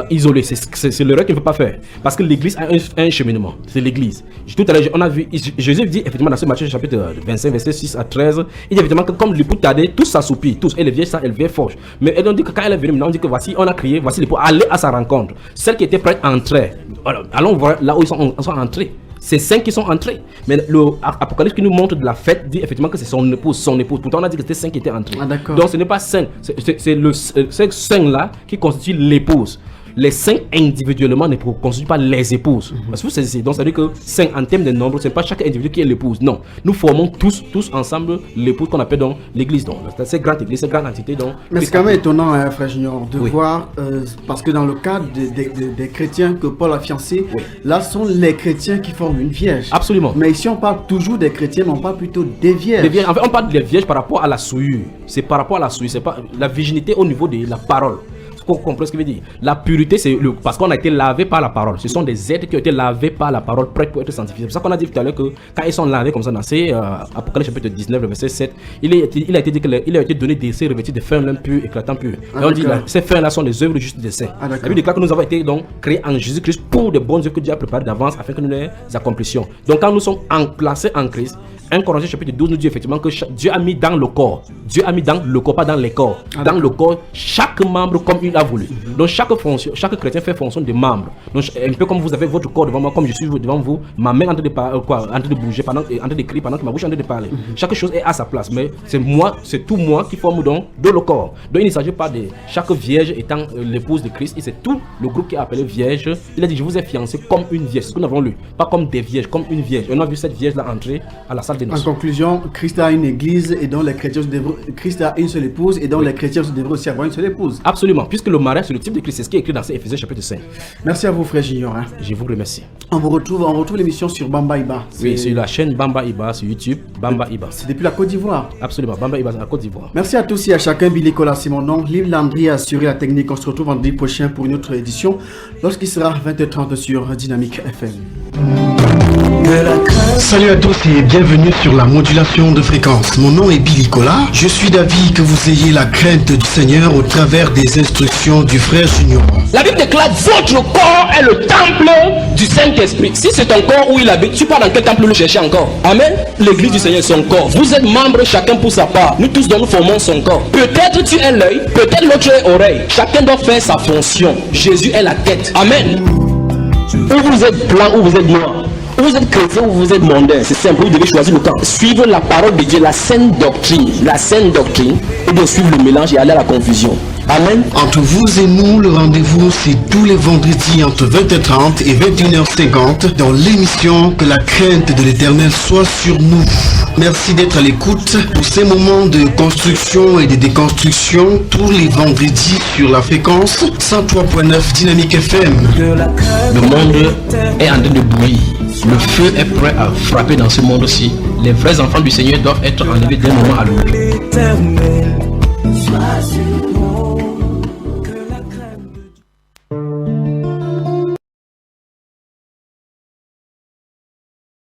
isolé. C'est l'erreur qu'il ne faut pas faire. Parce que l'église a un cheminement, c'est l'église. Tout à l'heure, on a vu, Jésus dit effectivement dans ce Matthieu chapitre 25, verset 6 à 13, il dit effectivement que comme l'époux tardait, tous s'assoupirent, tous, et les vierges, ça, elles vieilles forges. Mais elles ont dit que quand elle est venue, maintenant on dit que voici, on a crié, voici l'époux, allez à sa rencontre. Celles qui étaient prêtes entrer. Alors, allons voir là où ils sont entrés. C'est 5 qui sont entrés. Mais l'Apocalypse qui nous montre de la fête dit effectivement que c'est son épouse. Pourtant, on a dit que c'était 5 qui étaient entrés. Ah, d'accord. Donc, ce n'est pas 5. C'est 5 là qui constituent l'épouse. Les 5 individuellement ne constituent pas les épouses. Parce que donc, ça veut dire que 5 en termes de nombre, ce n'est pas chaque individu qui est l'épouse. Non. Nous formons tous ensemble l'épouse qu'on appelle donc l'église. Donc, cette grande église, cette grande entité. Donc, mais c'est quand même étonnant, hein, frère Junior, de voir, parce que dans le cadre des chrétiens que Paul a fiancés, là sont les chrétiens qui forment une vierge. Absolument. Mais ici, on parle toujours des chrétiens, mais on parle plutôt des vierges. En fait, on parle des vierges par rapport à la souillure. C'est par rapport à la souillure. C'est pas la virginité au niveau de la parole. Pour comprendre ce que veut dire. La pureté, c'est parce qu'on a été lavé par la parole. Ce sont des êtres qui ont été lavés par la parole, prêts pour être sanctifiés. C'est pour ça qu'on a dit tout à l'heure que quand ils sont lavés comme ça, dans Apocalypse chapitre 19, le verset 7, il a été dit qu'il a été donné des seins revêtus de fin lin pur, éclatant pur. Et on dit là, ces fins-là sont les œuvres justes des saints. La Bible déclare que nous avons été donc créés en Jésus-Christ pour de bonnes œuvres que Dieu a préparées d'avance afin que nous les accomplissions. Donc quand nous sommes placés en Christ, 1 Corinthiens chapitre 12 nous dit effectivement que Dieu a mis dans le corps, pas dans les corps, dans le corps, chaque membre comme il a voulu. Donc chaque chrétien fait fonction de membre. Donc un peu comme vous avez votre corps devant moi, comme je suis devant vous, ma main en train de bouger, en train de crier, pendant que ma bouche est en train de parler. Chaque chose est à sa place, mais c'est tout moi qui forme donc de le corps. Donc il ne s'agit pas de chaque vierge étant l'épouse de Christ, et c'est tout le groupe qui est appelé vierge. Il a dit je vous ai fiancé comme une vierge, c'est ce que nous avons lu, pas comme des vierges, comme une vierge. Et on a vu cette vierge là entrer à la salle des noces. En conclusion, Christ a une église et donc les chrétiens Christ a une seule épouse et donc les chrétiens devraient aussi avoir une seule épouse. Absolument, puisque le mariage c'est le type de Christ, c'est ce qui est écrit dans Éphésiens chapitre 5. Merci à vous frère Junior. Je vous remercie. On retrouve l'émission sur Bamba Iba. Oui, sur la chaîne Bamba Iba, sur YouTube, Bamba Iba. C'est depuis la Côte d'Ivoire. Absolument, Bamba Iba, c'est la Côte d'Ivoire. Merci à tous et à chacun. Billy Kola, c'est mon nom. Liv Landry a assuré la technique. On se retrouve vendredi prochain pour une autre édition lorsqu'il sera 20h30 sur Dynamique FM. Salut à tous et bienvenue sur la modulation de fréquence. Mon nom est Billy Kola. Je suis d'avis que vous ayez la crainte du Seigneur au travers des instructions du frère Junior. La Bible déclare votre corps est le temple du Saint-Esprit. Si c'est ton corps où il habite, tu pars dans quel temple le chercher encore? Amen. L'église du Seigneur est son corps. Vous êtes membres chacun pour sa part. Nous tous nous formons son corps. Peut-être tu es l'œil, peut-être l'autre est oreille. Chacun doit faire sa fonction. Jésus est la tête. Amen. Ou vous êtes blanc ou vous êtes noir, ou vous êtes chrétien ou vous êtes mondain, c'est simple, vous devez choisir le camp. Suivre la parole de Dieu, la sainte doctrine, et de suivre le mélange et aller à la confusion. Amen. Entre vous et nous, le rendez-vous c'est tous les vendredis entre 20h30 et 21h50 dans l'émission Que la crainte de l'Éternel soit sur nous. Merci d'être à l'écoute pour ces moments de construction et de déconstruction tous les vendredis sur la fréquence 103.9 Dynamique FM. Le monde est en train de bouillir. Le feu est prêt à frapper dans ce monde aussi. Les vrais enfants du Seigneur doivent être enlevés d'un moment à l'autre.